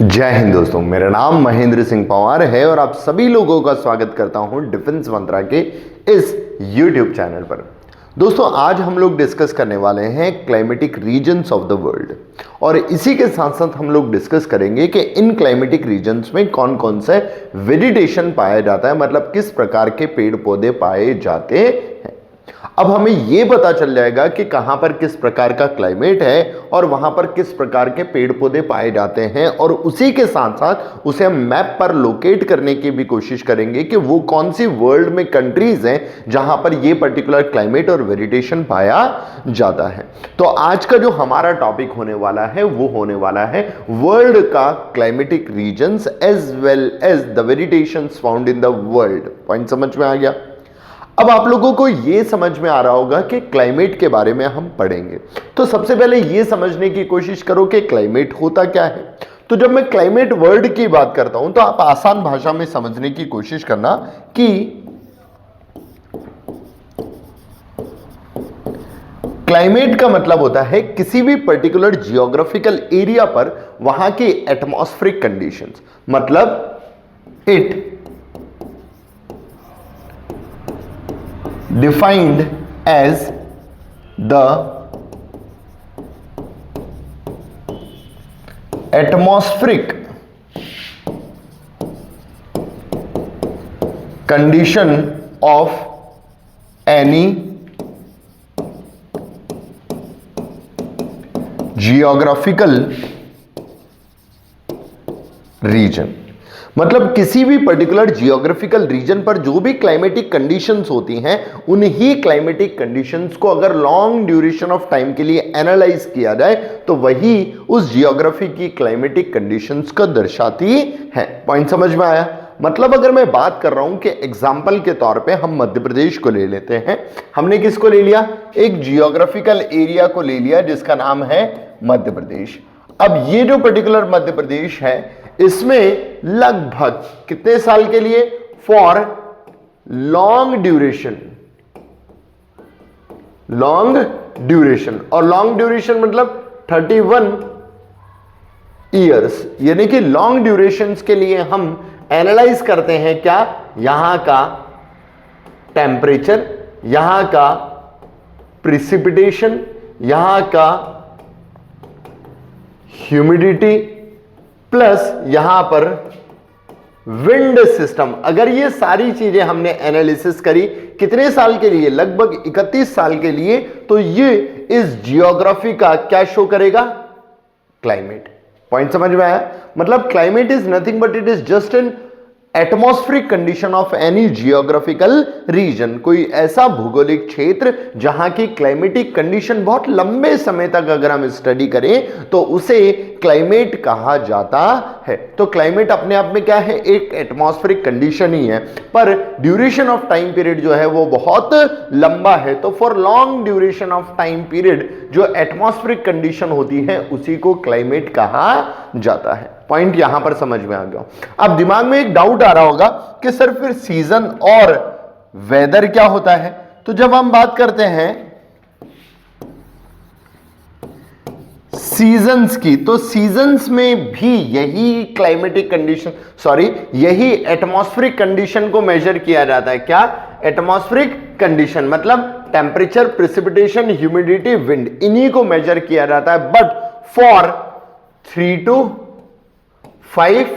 जय हिंद दोस्तों, मेरा नाम महेंद्र सिंह पंवार है और आप सभी लोगों का स्वागत करता हूं डिफेंस मंत्रा के इस YouTube चैनल पर। दोस्तों, आज हम लोग डिस्कस करने वाले हैं climatic regions of the world और इसी के साथ साथ हम लोग डिस्कस करेंगे कि इन क्लाइमेटिक रीजन्स में कौन कौन से वेजिटेशन पाया जाता है, मतलब किस प्रकार के पेड़ पौधे पाए जाते हैं। अब हमें यह पता चल जाएगा कि कहां पर किस प्रकार का क्लाइमेट है और वहां पर किस प्रकार के पेड़ पौधे पाए जाते हैं, और उसी के साथ साथ उसे हम मैप पर लोकेट करने की भी कोशिश करेंगे कि वो कौन सी वर्ल्ड में कंट्रीज हैं जहां पर ये पर्टिकुलर क्लाइमेट और वेजिटेशन पाया जाता है। तो आज का जो हमारा टॉपिक होने वाला है वो होने वाला है वर्ल्ड का climatic regions as well as the vegetations found in the world. Point समझ में आ गया? अब आप लोगों को यह समझ में आ रहा होगा कि क्लाइमेट के बारे में हम पढ़ेंगे, तो सबसे पहले यह समझने की कोशिश करो कि क्लाइमेट होता क्या है। तो जब मैं क्लाइमेट वर्ड की बात करता हूं तो आप आसान भाषा में समझने की कोशिश करना कि क्लाइमेट का मतलब होता है किसी भी पर्टिकुलर जियोग्राफिकल एरिया पर वहां की एटमॉस्फेरिक कंडीशंस, मतलब it defined as the atmospheric condition of any geographical region। मतलब किसी भी पर्टिकुलर जियोग्राफिकल रीजन पर जो भी क्लाइमेटिक कंडीशंस होती हैं, उन्हीं क्लाइमेटिक कंडीशंस को अगर लॉन्ग ड्यूरेशन ऑफ टाइम के लिए एनालाइज किया जाए तो वही उस जियोग्राफी की क्लाइमेटिक कंडीशंस को दर्शाती है। पॉइंट समझ में आया? मतलब अगर मैं बात कर रहा हूं कि एग्जाम्पल के तौर पे हम मध्य प्रदेश को ले लेते हैं। हमने किसको ले लिया? एक जियोग्राफिकल एरिया को ले लिया जिसका नाम है मध्य प्रदेश। अब ये जो पर्टिकुलर मध्य प्रदेश है, इसमें लगभग कितने साल के लिए? For long duration. Long duration, और लॉन्ग ड्यूरेशन मतलब 31 ईयर्स, यानी कि लॉन्ग ड्यूरेशन के लिए हम एनालाइज करते हैं क्या? यहां का टेम्परेचर, यहां का प्रिसिपिटेशन, यहां का ह्यूमिडिटी, प्लस यहां पर विंड सिस्टम। अगर ये सारी चीजें हमने एनालिसिस करी कितने साल के लिए? लगभग 31 साल के लिए। तो ये इस जियोग्राफी का क्या शो करेगा? क्लाइमेट। पॉइंट समझ में आया? मतलब climate is nothing but it is just an atmospheric condition of any geographical region. कोई ऐसा भौगोलिक क्षेत्र जहां की क्लाइमेटिक कंडीशन बहुत लंबे समय तक अगर हम स्टडी करें तो उसे क्लाइमेट कहा जाता है। तो क्लाइमेट अपने आप में क्या है? एक एटमॉस्फेरिक कंडीशन ही है, पर ड्यूरेशन ऑफ टाइम पीरियड जो है वो बहुत लंबा है। तो for long duration of time period जो एटमॉस्फेरिक कंडीशन होती है उसी को क्लाइमेट कहा जाता है। पॉइंट यहां पर समझ में आ गया? अब दिमाग में एक डाउट आ रहा होगा कि सर फिर सीजन और वेदर क्या होता है? तो जब हम बात करते हैं सीजन्स की, तो सीजन्स में भी यही क्लाइमेटिक कंडीशन, यही एटमॉस्फेरिक कंडीशन को मेजर किया जाता है। क्या? एटमॉस्फेरिक कंडीशन, मतलब टेम्परेचर, प्रेसिपिटेशन, ह्यूमिडिटी, विंड, इन्हीं को मेजर किया जाता है। बट फॉर 3 to 5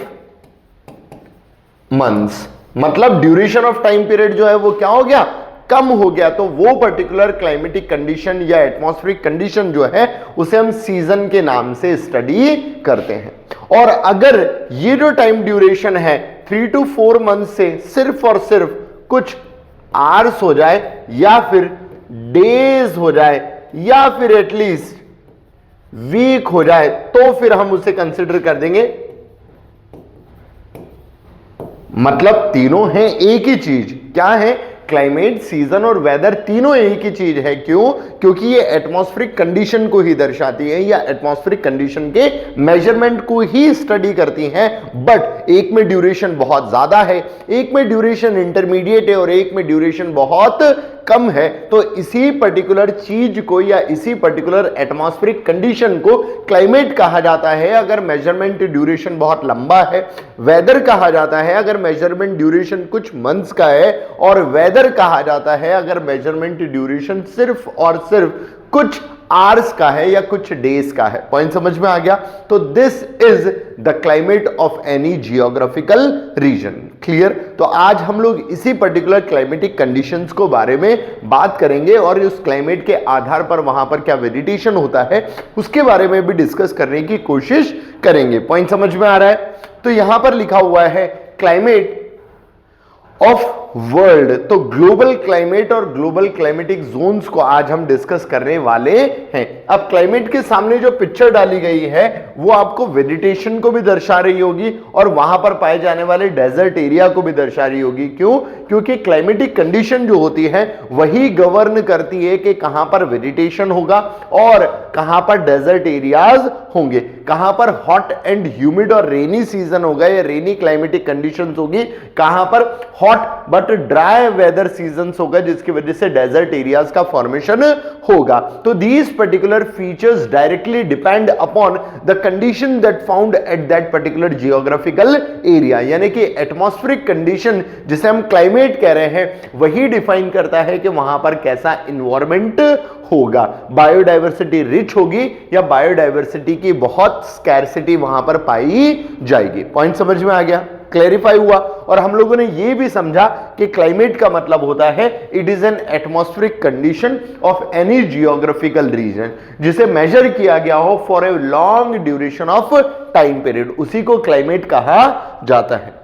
मंथ्स, मतलब ड्यूरेशन ऑफ टाइम पीरियड जो है वो क्या हो गया? कम हो गया। तो वो पर्टिकुलर क्लाइमेटिक कंडीशन या एटमॉस्फेरिक कंडीशन जो है उसे हम सीजन के नाम से स्टडी करते हैं। और अगर ये जो टाइम ड्यूरेशन है 3 to 4 मंथ से सिर्फ और सिर्फ कुछ आवर्स हो जाए या फिर डेज हो जाए या फिर एटलीस्ट वीक हो जाए, तो फिर हम उसे कंसिडर कर देंगे, मतलब तीनों हैं एक ही चीज। क्या है? क्लाइमेट, सीजन और वेदर तीनों एक ही चीज है। क्यों? क्योंकि ये एटमॉस्फेरिक कंडीशन को ही दर्शाती है या एटमॉस्फेरिक कंडीशन के मेजरमेंट को ही स्टडी करती हैं। बट एक में ड्यूरेशन बहुत ज्यादा है, एक में ड्यूरेशन इंटरमीडिएट है और एक में ड्यूरेशन बहुत कम है तो इसी पर्टिकुलर चीज को या इसी पर्टिकुलर एटमॉस्फेरिक कंडीशन को क्लाइमेट कहा जाता है अगर मेजरमेंट ड्यूरेशन बहुत लंबा है। वेदर कहा जाता है अगर मेजरमेंट ड्यूरेशन कुछ मंथ्स का है, और वेदर कहा जाता है अगर मेजरमेंट ड्यूरेशन सिर्फ और सिर्फ कुछ आवर्स का है या कुछ डेज का है। पॉइंट समझ में आ गया? तो this is the climate of any geographical region. Clear? तो आज हम लोग इसी पर्टिकुलर क्लाइमेटिक कंडीशंस को बारे में बात करेंगे और उस क्लाइमेट के आधार पर वहां पर क्या वेरिएशन होता है उसके बारे में भी डिस्कस करने की कोशिश करेंगे। पॉइंट समझ में आ रहा है? तो यहां पर लिखा हुआ है क्लाइमेट ऑफ वर्ल्ड, तो ग्लोबल क्लाइमेट और ग्लोबल क्लाइमेटिक जोन्स को आज हम डिस्कस करने वाले हैं। अब क्लाइमेट के सामने जो पिक्चर डाली गई है वो आपको वेजिटेशन को भी दर्शा रही होगी और वहां पर पाए जाने वाले डेजर्ट एरिया को भी दर्शा रही होगी। क्यों? क्योंकि क्लाइमेटिक कंडीशन जो होती है वही गवर्न करती है कि कहां पर वेजिटेशन होगा और कहां पर डेजर्ट एरियाज होंगे, कहां पर हॉट एंड ह्यूमिड और रेनी सीजन होगा या रेनी क्लाइमेटिक कंडीशंस होगी, कहां पर hot but dry weather seasons होगा जिसकी वजह से डेजर्ट एरियाज का फॉर्मेशन होगा। तो these particular features directly depend upon the condition that found at that particular geographical area, यानी कि एटमॉस्फेरिक कंडीशन जिसे हम क्लाइमेट कह रहे हैं वही डिफाइन करता है कि वहां पर कैसा इन्वायरमेंट होगा। बायोडायवर्सिटी रिच होगी या बायोडायवर्सिटी की बहुत स्कैर्सिटी वहां पर पाई जाएगी। पॉइंट समझ में आ गया? क्लैरिफाई हुआ? और हम लोगों ने यह भी समझा कि क्लाइमेट का मतलब होता है it is an atmospheric condition of any geographical region जिसे मेजर किया गया हो for a long duration of time period, उसी को क्लाइमेट कहा जाता है।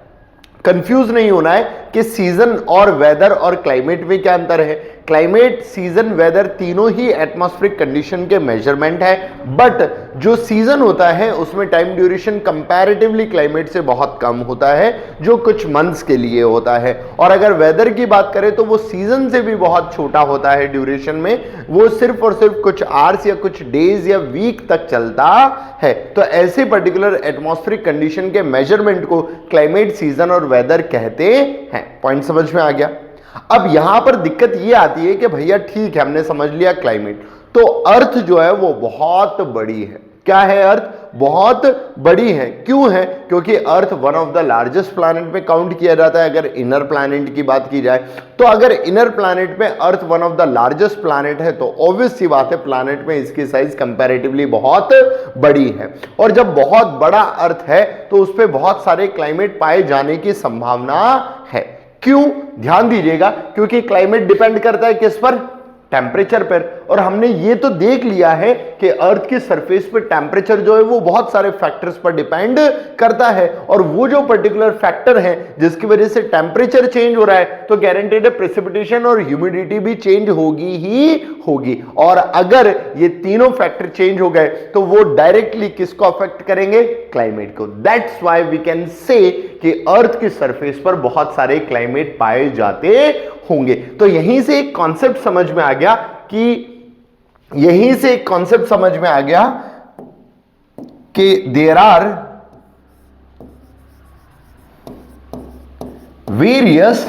कंफ्यूज नहीं होना है कि सीजन और वेदर और क्लाइमेट में क्या अंतर है। क्लाइमेट, सीजन, वेदर तीनों ही एटमॉस्फेरिक कंडीशन के मेजरमेंट है, बट जो सीजन होता है उसमें टाइम ड्यूरेशन कंपैरेटिवली क्लाइमेट से बहुत कम होता है जो कुछ मंथ्स के लिए होता है। और अगर वेदर की बात करें तो वो सीजन से भी बहुत छोटा होता है ड्यूरेशन में, वो सिर्फ और सिर्फ कुछ आवर्स या कुछ डेज या वीक तक चलता है। तो ऐसे पर्टिकुलर एटमॉस्फेरिक कंडीशन के मेजरमेंट को क्लाइमेट, सीजन और वेदर कहते हैं। पॉइंट समझ में आ गया? अब यहां पर दिक्कत यह आती है कि भैया ठीक है हमने समझ लिया क्लाइमेट, तो अर्थ जो है वो बहुत बड़ी है। क्या है? अर्थ बहुत बड़ी है। क्यों है? क्योंकि earth one of the largest planet में काउंट किया जाता है अगर इनर प्लैनेट की बात की जाए। तो अगर इनर प्लैनेट में earth one of the largest planet है तो ऑब्वियस सी बात है प्लैनेट में इसकी साइज कंपैरेटिवली बहुत बड़ी है। और जब बहुत बड़ा अर्थ है तो उस पर बहुत सारे क्लाइमेट पाए जाने की संभावना है। क्यों? ध्यान दीजिएगा, क्योंकि क्लाइमेट डिपेंड करता है किस पर? टेम्परेचर पर। और हमने ये तो देख लिया है कि अर्थ की सरफेस पर टेम्परेचर जो है वो बहुत सारे फैक्टर्स पर डिपेंड करता है, और वो जो पर्टिकुलर फैक्टर है जिसकी वजह से टेम्परेचर चेंज हो रहा है तो गारंटेड है प्रेसिपिटेशन और ह्यूमिडिटी भी चेंज होगी ही होगी। और अगर ये तीनों फैक्टर चेंज हो गए तो वो डायरेक्टली किसको अफेक्ट करेंगे? क्लाइमेट को। That's why we can say कि अर्थ की सरफेस पर बहुत सारे क्लाइमेट पाए जाते होंगे। तो यहीं से एक कॉन्सेप्ट समझ में आ गया कि there are various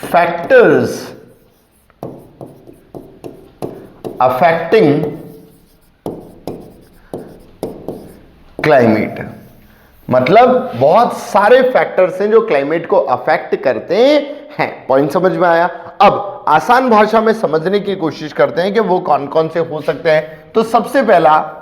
factors affecting climate. मतलब बहुत सारे फैक्टर्स हैं जो क्लाइमेट को अफेक्ट करते हैं। पॉइंट समझ में आया? अब आसान भाषा में समझने की कोशिश करते हैं कि वो कौन कौन से हो सकते हैं। तो सबसे पहला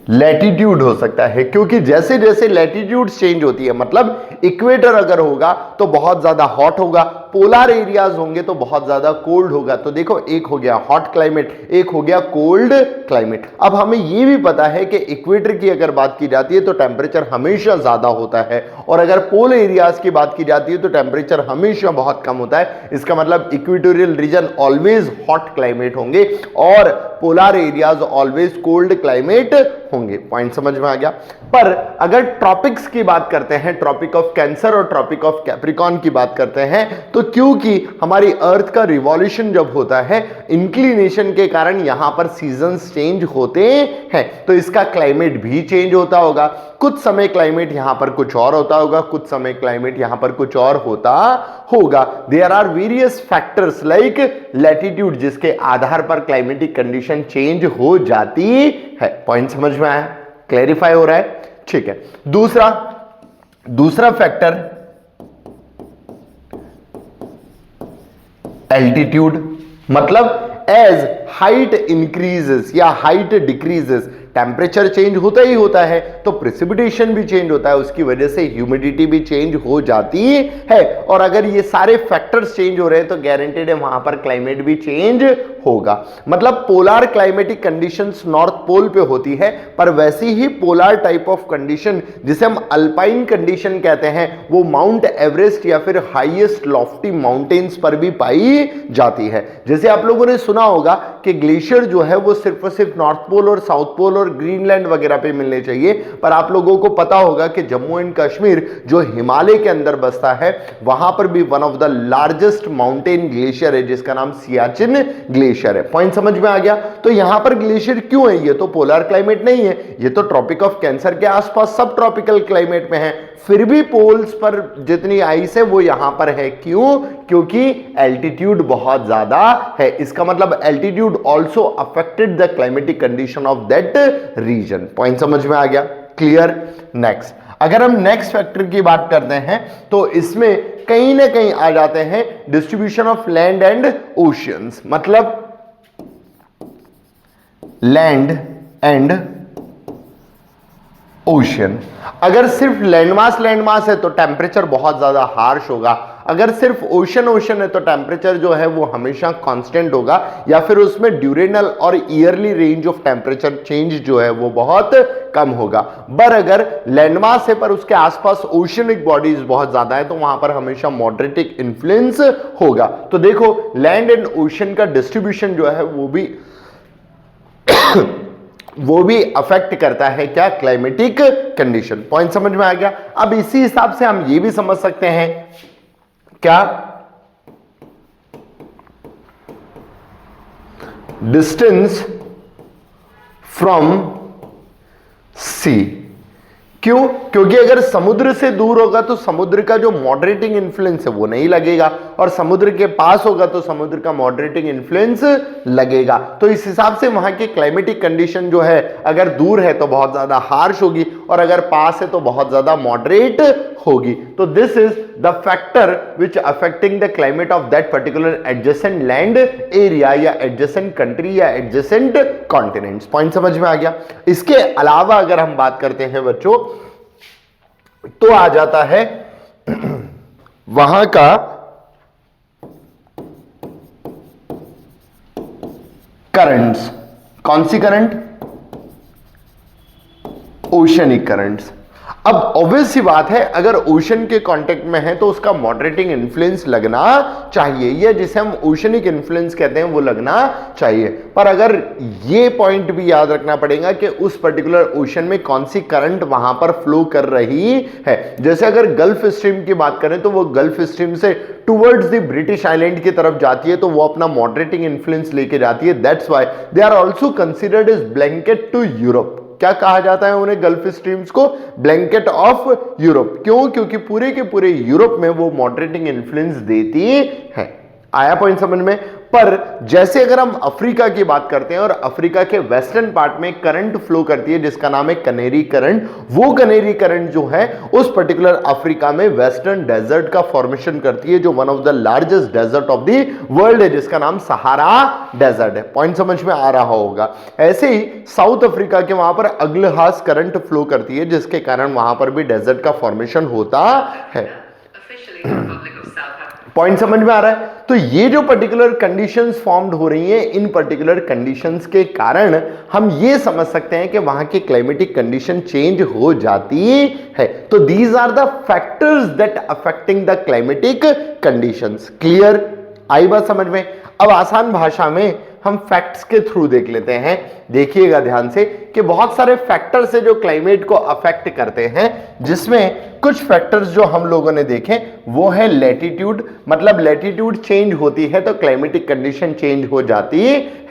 लैटिट्यूड हो सकता है, क्योंकि जैसे जैसे लैटिट्यूड चेंज होती है, मतलब इक्वेटर अगर होगा तो बहुत ज्यादा हॉट होगा, पोलर एरियाज होंगे तो बहुत ज्यादा कोल्ड होगा। तो देखो, एक हो गया हॉट क्लाइमेट, एक हो गया कोल्ड क्लाइमेट। अब हमें यह भी पता है कि इक्वेटर की अगर बात की जाती है तो टेम्परेचर हमेशा ज्यादा होता है, और अगर पोल एरियाज की बात की जाती है तो टेम्परेचर हमेशा बहुत कम होता है। इसका मतलब equatorial region always hot climate होंगे और polar areas always cold climate होंगे। पॉइंट समझ में आ गया? पर अगर ट्रॉपिक्स की बात करते हैं, ट्रॉपिक ऑफ ऑफ कैंसर और ट्रॉपिक ऑफ कैप्रिकॉर्न की बात करते हैं, तो क्योंकि हमारी अर्थ का रिवॉल्यूशन जब होता है इंक्लिनेशन के कारण यहां पर सीजन्स चेंज होते हैं, तो इसका क्लाइमेट भी चेंज होता होगा। कुछ समय क्लाइमेट यहां पर कुछ और होता होगा, कुछ समय क्लाइमेट यहां पर कुछ और होता होगा। There are various factors like latitude, जिसके आधार पर क्लाइमेटिक कंडीशन चेंज हो जाती है। पॉइंट समझ में आया? क्लैरिफाई हो रहा है? ठीक है। दूसरा फैक्टर एल्टीट्यूड, मतलब एज हाइट इंक्रीजेस या हाइट डिक्रीजेस टेम्परेचर चेंज होता ही होता है, तो प्रेसिपिटेशन भी चेंज होता है, उसकी वजह से ह्यूमिडिटी भी चेंज हो जाती है। और अगर ये सारे फैक्टर्स चेंज हो रहे हैं तो गारंटेड है वहां पर क्लाइमेट भी चेंज होगा। मतलब polar climatic conditions north pole पे होती है, पर वैसी ही पोलर टाइप ऑफ कंडीशन जिसे हम अल्पाइन कंडीशन कहते हैं, वो माउंट एवरेस्ट या फिर हाईएस्ट लॉफ्टी माउंटेन्स पर भी पाई जाती है। जैसे आप लोगों ने सुना होगा कि ग्लेशियर जो है वो सिर्फ और सिर्फ नॉर्थ पोल और साउथ पोल और ग्रीनलैंड वगैरह पे मिलने चाहिए, पर आप लोगों को पता होगा कि जम्मू एंड कश्मीर जो हिमालय के अंदर बसता है, वहां पर भी one of the largest mountain glacier है जिसका नाम सियाचिन ग्लेशियर है। पॉइंट समझ में आ गया? तो यहां पर ग्लेशियर क्यों है? ये तो पोलर क्लाइमेट नहीं है, ये तो ट्रॉपिक ऑफ कैंसर के आसपास सब ट्रॉपिकल क्लाइमेट में है, फिर भी पोल्स पर जितनी आइस है वो यहां पर है। क्यों? क्योंकि एल्टीट्यूड बहुत ज्यादा है। इसका मतलब altitude also affected the climatic condition of that region. Point समझ में आ गया? क्लियर? नेक्स्ट, अगर हम नेक्स्ट फैक्टर की बात करते हैं तो इसमें कहीं ना कहीं आ जाते हैं distribution of land and oceans, मतलब लैंड एंड ओशियन। अगर सिर्फ लैंडमास है तो टेम्परेचर बहुत ज्यादा हार्श होगा, अगर सिर्फ ओशन है तो टेम्परेचर जो है वो हमेशा कांस्टेंट होगा, या फिर उसमें ड्यूरेनल और yearly range of temperature change जो है वो बहुत कम होगा। पर अगर लैंडमास है पर उसके आसपास ओशनिक बॉडीज बहुत ज्यादा है तो वहां पर हमेशा मॉडरेटिक इन्फ्लुएंस होगा। तो देखो लैंड एंड ओशन का डिस्ट्रीब्यूशन जो है वो भी अफेक्ट करता है क्या? Climatic condition. पॉइंट समझ में आ गया? अब इसी हिसाब से हम ये भी समझ सकते हैं क्या, डिस्टेंस फ्रॉम सी। क्यों? क्योंकि अगर समुद्र से दूर होगा तो समुद्र का जो मॉडरेटिंग इन्फ्लुएंस है वो नहीं लगेगा, और समुद्र के पास होगा तो समुद्र का मॉडरेटिंग इन्फ्लुएंस लगेगा। तो इस हिसाब से वहां की क्लाइमेटिक कंडीशन जो है अगर दूर है तो बहुत ज्यादा हार्श होगी, और अगर पास है तो बहुत ज्यादा मॉडरेट होगी। तो this is the factor which affecting the climate of that particular adjacent land area या एडजेसेंट कंट्री या एडजेसेंट कॉन्टिनेंट्स। पॉइंट समझ में आ गया? इसके अलावा अगर हम बात करते हैं बच्चों तो आ जाता है वहां का करंट्स। कौन सी करंट? Oceanic currents. अब ऑब्वियस सी बात है, अगर ओशन के कांटेक्ट में है तो उसका मॉडरेटिंग इन्फ्लुएंस लगना चाहिए, या जिसे हम ओशनिक इन्फ्लुएंस कहते हैं वो लगना चाहिए। पर अगर ये पॉइंट भी याद रखना पड़ेगा कि उस पर्टिकुलर ओशन में कौन सी करंट वहां पर फ्लो कर रही है। जैसे अगर गल्फ स्ट्रीम की बात करें तो वो गल्फ स्ट्रीम से टुवर्ड्स द ब्रिटिश आइलैंड की तरफ जाती है, तो वो अपना मॉडरेटिंग इन्फ्लुएंस लेके जाती है। That's why they are also considered as blanket to Europe. क्या कहा जाता है उन्हें? गल्फ स्ट्रीम्स को ब्लैंकेट ऑफ यूरोप। क्यों? क्योंकि पूरे के पूरे यूरोप में वो मॉडरेटिंग इन्फ्लुएंस देती है। आया पॉइंट समझ में? पर जैसे अगर हम अफ्रीका की बात करते हैं और अफ्रीका के वेस्टर्न पार्ट में करंट फ्लो करती है जिसका नाम है कनेरी करंट, वो कनेरी करंट जो है उस पर्टिकुलर अफ्रीका में वेस्टर्न डेजर्ट का फॉर्मेशन करती है, जो one of the largest desert of the world है जिसका नाम सहारा डेजर्ट है। पॉइंट समझ में आ रहा होगा? ऐसे ही साउथ अफ्रीका के वहां पर अग्लहास करंट फ्लो करती है जिसके कारण वहां पर भी डेजर्ट का फॉर्मेशन होता है। पॉइंट समझ में आ रहा है? तो ये जो पर्टिकुलर कंडीशंस फॉर्म्ड हो रही हैं, इन पर्टिकुलर कंडीशंस के कारण हम ये समझ सकते हैं कि वहां की क्लाइमेटिक कंडीशन चेंज हो जाती है। तो these are the factors that affecting the climatic conditions. Clear? आई बात समझ में? अब आसान भाषा में हम फैक्ट्स के थ्रू देख लेते हैं। देखिएगा ध्यान से कि बहुत सारे फैक्टर्स है जो क्लाइमेट को अफेक्ट करते हैं, जिसमें कुछ फैक्टर्स जो हम लोगों ने देखे वो है लैटिट्यूड, मतलब लैटिट्यूड चेंज होती है तो क्लाइमेटिक कंडीशन चेंज हो जाती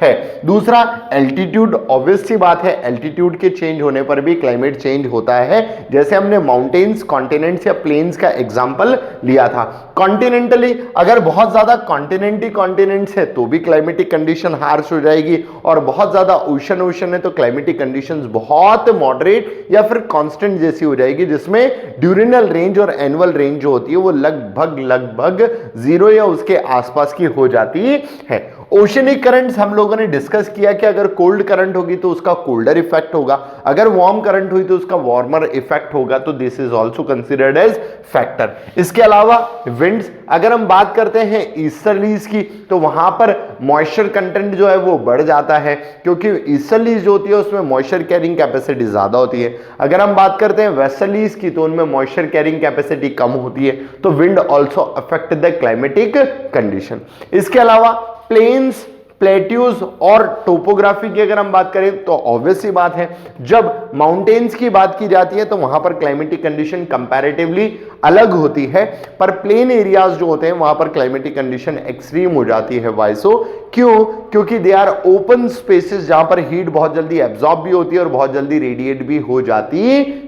है। दूसरा एल्टीट्यूड, ऑब्वियस सी बात है एल्टीट्यूड के चेंज होने पर भी क्लाइमेट चेंज होता है, जैसे हमने माउंटेन्स, कॉन्टिनेंट्स या प्लेन्स का एग्जांपल लिया था। कॉन्टिनेंटली अगर बहुत ज्यादा कॉन्टिनेंट ही कॉन्टिनेंट्स है तो भी क्लाइमेटिक कंडीशन हार्श हो जाएगी, और बहुत ज्यादा ओशन है तो क्लाइमेटिक कंडीशंस बहुत मॉडरेट या फिर कांस्टेंट जैसी हो जाएगी, जिसमें ड्यूरेनल रेंज और एनुअल रेंज जो होती है वो लगभग जीरो या उसके आसपास की हो जाती है। ओशनिक करंट्स हम लोगों ने डिस्कस किया कि अगर कोल्ड करंट होगी तो उसका कोल्डर इफेक्ट होगा, अगर वार्म करंट हुई तो उसका वार्मर इफेक्ट होगा, तो this is also considered age factor. इसके अलावा विंड्स, अगर हम बात करते हैं ईस्टर्लीज की तो वहां पर मॉइस्चर कंटेंट जो है वो बढ़ जाता है, क्योंकि ईस्टर्लीज जो होती है उसमें मॉइस्चर कैरिंग कैपेसिटी ज्यादा होती है। अगर हम बात करते हैं वेस्टर्लीज की तो उनमें मॉइस्चर कैरिंग कैपेसिटी कम होती है, तो wind also affect the climatic condition. इसके अलावा प्लेन्स, प्लेट्यूज और टोपोग्राफी की अगर हम बात करें तो ऑब्वियस सी बात है जब माउंटेन्स की बात की जाती है तो वहां पर क्लाइमेटिक कंडीशन कंपैरेटिवली अलग होती है, पर प्लेन एरियाज जो होते हैं वहां पर क्लाइमेटिक कंडीशन एक्सट्रीम हो जाती है। वाई सो? क्यों? क्योंकि दे आर ओपन स्पेसेस जहां पर हीट बहुत जल्दी एब्जॉर्ब भी होती है और बहुत जल्दी रेडिएट भी हो जाती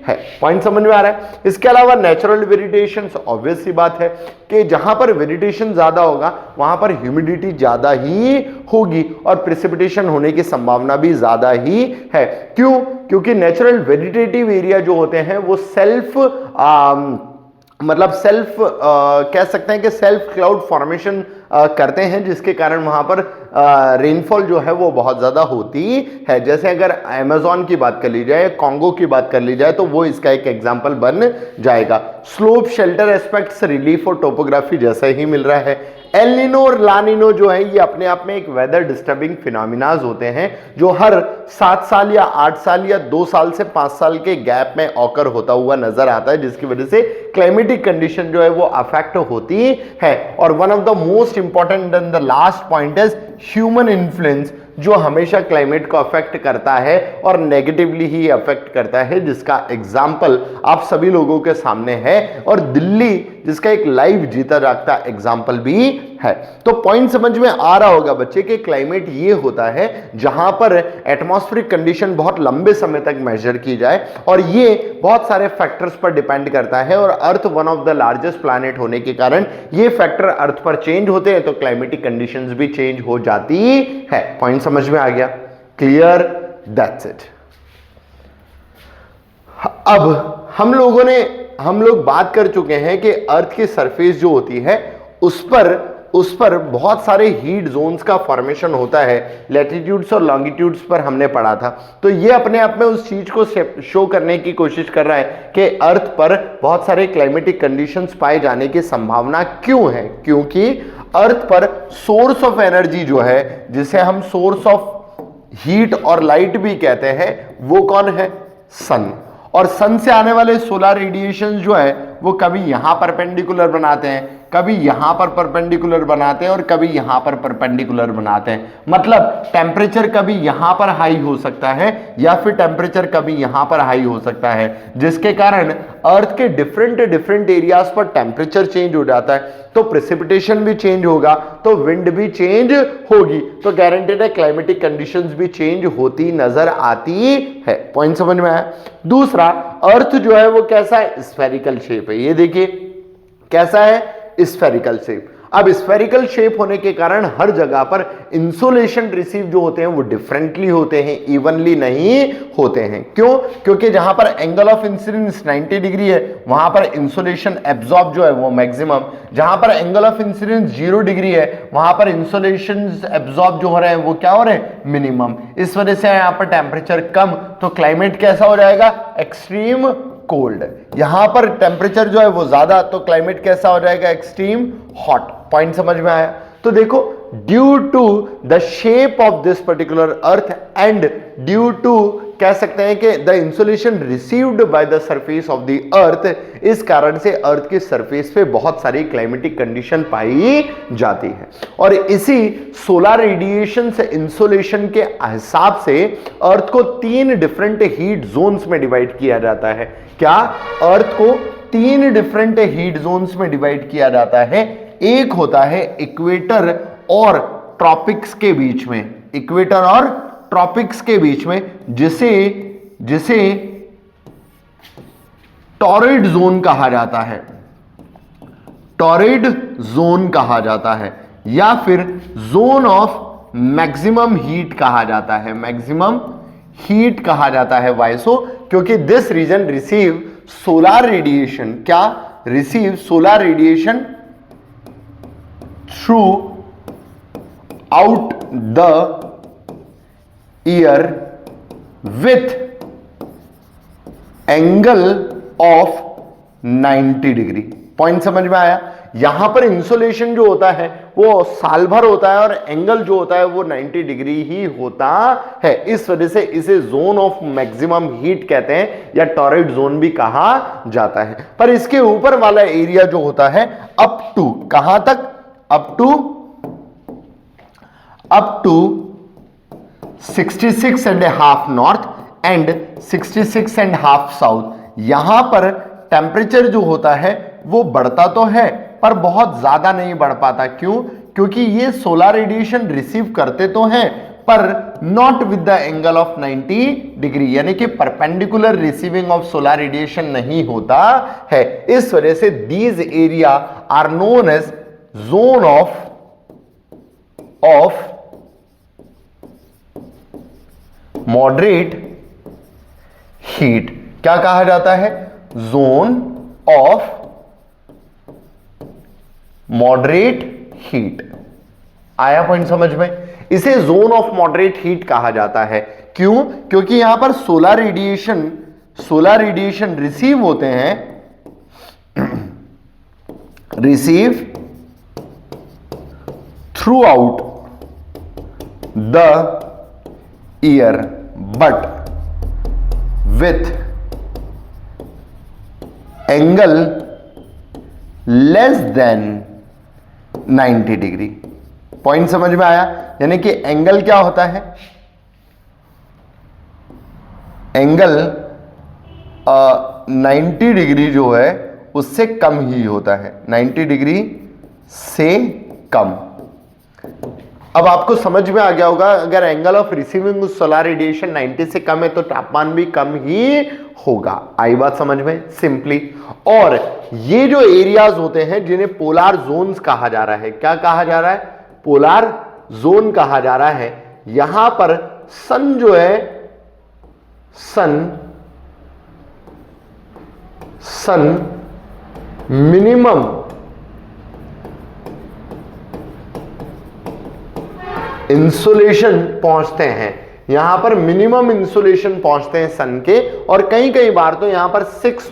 है। पॉइंट समझ में आ रहा है? इसके अलावा नेचुरल वेरिएशन, ऑब्वियस सी बात है कि जहां पर वेरिएशन ज्यादा होगा वहां पर ह्यूमिडिटी ज्यादा ही होगी और प्रेसिपिटेशन होने की संभावना भी ज्यादा ही है। क्यों? क्योंकि नेचुरल वेजिटेटिव एरिया जो होते हैं वो सेल्फ कह सकते हैं कि सेल्फ क्लाउड फॉर्मेशन करते हैं, जिसके कारण वहां पर रेनफॉल जो है वो बहुत ज्यादा होती है। जैसे अगर अमेज़न की बात कर ली जाए, कॉन्गो की बात कर ली जाए तो वो इसका एक एग्जांपल बन जाएगा। स्लोप, शेल्टर एस्पेक्ट्स, रिलीफ और टोपोग्राफी जैसा ही मिल रहा है। एल नीनो और ला नीनो जो है ये अपने आप में एक वेदर डिस्टर्बिंग फिनोमिनाज होते हैं जो हर 7 साल या 8 साल या 2 साल से 5 साल के गैप में ऑकर होता हुआ नजर आता है, जिसकी वजह से क्लाइमेटिक कंडीशन जो है वो अफेक्ट होती है। और one of the most important and the last point is human influence, जो हमेशा क्लाइमेट को अफेक्ट करता है और नेगेटिवली ही अफेक्ट करता है, जिसका एग्जाम्पल आप सभी लोगों के सामने है, और दिल्ली जिसका एक लाइव जीता जागता एग्जाम्पल भी है। तो पॉइंट समझ में आ रहा होगा बच्चे कि क्लाइमेट ये होता है जहां पर एटमॉस्फेरिक कंडीशन बहुत लंबे समय तक मेजर की जाए, और ये बहुत सारे फैक्टर्स पर डिपेंड करता है, और earth one of the largest planet होने के कारण ये फैक्टर अर्थ पर चेंज होते हैं तो क्लाइमेटिक कंडीशंस भी चेंज हो जाती है। पॉइंट समझ में आ गया? क्लियर? That's it. अब हम लोग बात कर चुके हैं कि अर्थ की सरफेस जो होती है उस पर बहुत सारे हीट जोन्स का फॉर्मेशन होता है। लैटिट्यूड्स और लॉन्गिट्यूड्स पर हमने पढ़ा था, तो ये अपने आप में उस चीज को शो करने की कोशिश कर रहा है कि अर्थ पर बहुत सारे क्लाइमेटिक कंडीशंस पाए जाने की संभावना क्यों है। क्योंकि अर्थ पर सोर्स ऑफ एनर्जी जो है, जिसे हम सोर्स ऑफ हीट और लाइट भी कहते हैं, वो कौन है? सन। और सन से आने वाले सोलर रेडिएशन जो है वो कभी यहां परपेंडिकुलर बनाते हैं, कभी यहां पर परपेंडिकुलर बनाते हैं और कभी यहां पर परपेंडिकुलर बनाते हैं। मतलब टेम्परेचर कभी यहां पर हाई हो सकता है या फिर टेम्परेचर कभी यहां पर हाई हो सकता है, जिसके कारण अर्थ के डिफरेंट एरियाज पर टेम्परेचर चेंज हो जाता है, तो प्रेसिपिटेशन भी चेंज होगा, तो विंड भी चेंज होगी, तो गारंटेड है क्लाइमेटिक कंडीशंस भी चेंज होती नजर आती है। पॉइंट समझ में आया? दूसरा, अर्थ जो है वो कैसा है? स्फेरिकल शेप है। ये देखिए कैसा है? Spherical shape. अब स्फेरिकल शेप होने के कारण हर जगह पर इंसोलेशन रिसीव जो होते हैं वो डिफरेंटली होते हैं, इवनली नहीं होते हैं। क्यों? क्योंकि जहां पर एंगल ऑफ इंसिडेंस 90 डिग्री है वहां पर इंसोलेशन एब्जॉर्ब जो है वो मैक्सिमम, जहां पर एंगल ऑफ इंसिडेंस 0 डिग्री है वहां पर इंसोलेशन एब्जॉर्ब जो हो रहे हैं वो क्या हो रहे हैं? मिनिमम। इस वजह से यहां पर टेम्परेचर कम, तो क्लाइमेट कैसा हो जाएगा? Extreme cold. यहां पर टेम्परेचर जो है वो ज्यादा, तो क्लाइमेट कैसा हो जाएगा? Extreme hot. पॉइंट समझ में आया? तो देखो, due to the shape of this particular earth and due to कह सकते हैं कि the insolation received by the surface of the earth, इस कारण से अर्थ के सरफेस पे बहुत सारी क्लाइमेटिक कंडीशन पाई जाती है। और इसी सोलर रेडिएशन से इंसुलेशन के हिसाब से अर्थ को 3 डिफरेंट हीट जोन्स में डिवाइड किया जाता है। क्या? अर्थ को 3 डिफरेंट हीट जोन्स में डिवाइड किया जाता है। एक होता है इक्वेटर और ट्रॉपिक्स के बीच में, इक्वेटर और ट्रॉपिक्स के बीच में, जिसे टॉरिड जोन कहा जाता है, टॉरिड जोन कहा जाता है, या फिर जोन ऑफ मैक्सिमम हीट कहा जाता है, मैक्सिमम हीट कहा जाता है। Why so? क्योंकि this region receive solar radiation, क्या? Receive solar radiation throughout the year with angle of 90 degree. Point समझ में आया? यहां पर इंसुलेशन जो होता है वो साल भर होता है और एंगल जो होता है वो 90 डिग्री ही होता है। इस वजह से इसे जोन ऑफ मैक्सिमम हीट कहते हैं या टॉरिड जोन भी कहा जाता है। पर इसके ऊपर वाला एरिया जो होता है अप टू, कहां तक? Up to 66.5 north and 66.5 south. यहां पर टेम्परेचर जो होता है वो बढ़ता तो है पर बहुत ज्यादा नहीं बढ़ पाता। क्यों? क्योंकि ये सोलर रेडिएशन रिसीव करते तो हैं पर not with the angle of 90 degree, यानी कि perpendicular receiving of solar radiation नहीं होता है। इस वजह से these area are known as zone of moderate heat. क्या कहा जाता है? Zone of moderate heat. आया पॉइंट समझ में? इसे जोन ऑफ मॉडरेट हीट कहा जाता है। क्यों? क्योंकि यहां पर सोलर रेडिएशन रिसीव होते हैं, receive through out the year but with angle less than 90 degree. Point समझ में आया? यानी कि एंगल क्या होता है? एंगल 90 डिग्री जो है उससे कम ही होता है, 90 डिग्री से कम। अब आपको समझ में आ गया होगा, अगर angle of receiving solar radiation 90 से कम है तो तापमान भी कम ही होगा। आई बात समझ में? सिंपली। और ये जो एरियाज होते हैं जिन्हें पोलर जोन्स कहा जा रहा है, क्या कहा जा रहा है? पोलर जोन कहा जा रहा है। यहां पर सन जो है, सन मिनिमम इंसुलेशन पहुंचते हैं, यहां पर मिनिमम इंसुलेशन पहुंचते हैं सन के। और कई बार तो यहां पर 6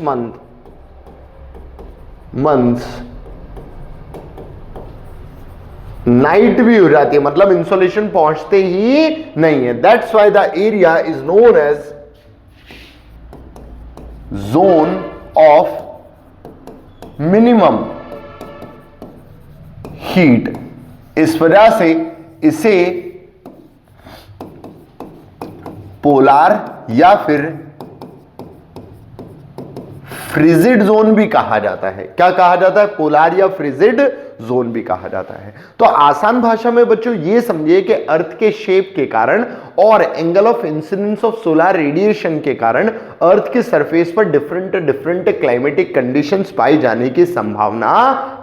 मंथ्स नाइट भी हो जाती है, मतलब इंसुलेशन पहुंचते ही नहीं है। That's why the area is known as zone of minimum heat. इस वजह से इसे पोलर या फिर फ्रिजिड जोन भी कहा जाता है। क्या कहा जाता है? पोलर या फ्रिजिड जोन भी कहा जाता है। तो आसान भाषा में बच्चों ये समझिए कि अर्थ के शेप के कारण और angle of incidence of solar radiation के कारण अर्थ के सरफेस पर डिफरेंट क्लाइमेटिक कंडीशंस पाई जाने की संभावना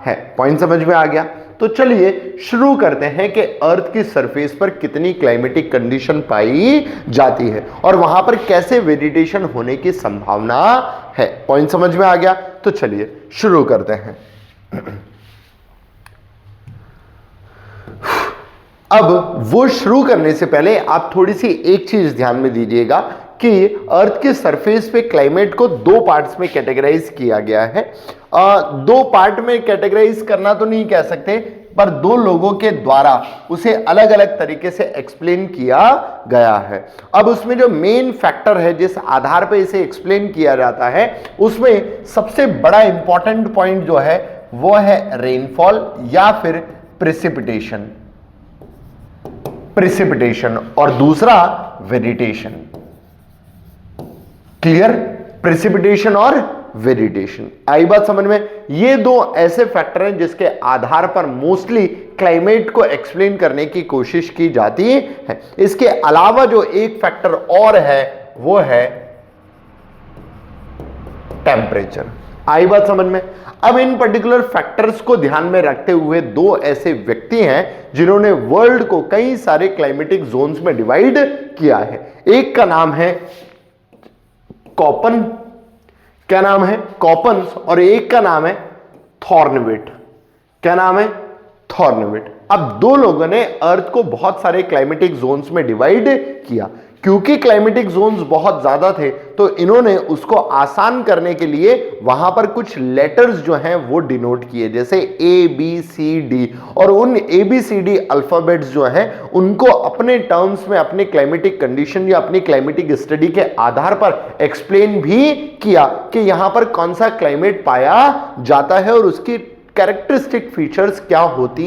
है। पॉइंट समझ में आ गया? तो चलिए शुरू करते हैं कि अर्थ की सरफेस पर कितनी क्लाइमेटिक कंडीशन पाई जाती है और वहां पर कैसे वेजिटेशन होने की संभावना है। पॉइंट समझ में आ गया? तो चलिए शुरू करते हैं। अब वो शुरू करने से पहले आप थोड़ी सी एक चीज ध्यान में दीजिएगा कि अर्थ के सरफेस पे क्लाइमेट को 2 पार्ट्स में कैटेगराइज किया गया है। 2 पार्ट में कैटेगराइज करना तो नहीं कह सकते, पर दो लोगों के द्वारा उसे अलग अलग तरीके से एक्सप्लेन किया गया है। अब उसमें जो मेन फैक्टर है जिस आधार पर इसे एक्सप्लेन किया जाता है, उसमें सबसे बड़ा इंपॉर्टेंट पॉइंट जो है वो है रेनफॉल या फिर प्रेसिपिटेशन और दूसरा वेजिटेशन। क्लियर? प्रेसिपिटेशन और वेजिटेशन। आई बात समझ में? ये दो ऐसे फैक्टर हैं जिसके आधार पर मोस्टली क्लाइमेट को एक्सप्लेन करने की कोशिश की जाती है। इसके अलावा जो एक फैक्टर और है वो है टेम्परेचर। आई बात समझ में? अब इन पर्टिकुलर फैक्टर्स को ध्यान में रखते हुए दो ऐसे व्यक्ति हैं जिन्होंने वर्ल्ड को कई सारे क्लाइमेटिक जोन्स में डिवाइड किया है। एक का नाम है कॉपन, क्या नाम है? कॉपन्स। और एक का नाम है थॉर्नविट। क्या नाम है? थॉर्नविट। अब दो लोगों ने अर्थ को बहुत सारे क्लाइमेटिक जोन्स में डिवाइड किया। क्योंकि क्लाइमेटिक जोन्स बहुत ज्यादा थे तो इन्होंने उसको आसान करने के लिए वहां पर कुछ लेटर्स जो हैं वो डिनोट किए, जैसे ए बी सी डी। और उन A B C D alphabets जो हैं उनको अपने टर्म्स में अपने क्लाइमेटिक कंडीशन या अपनी क्लाइमेटिक स्टडी के आधार पर एक्सप्लेन भी किया कि यहां पर कौन सा क्लाइमेट पाया जाता है और उसकी कैरेक्टरिस्टिक फीचर्स क्या होती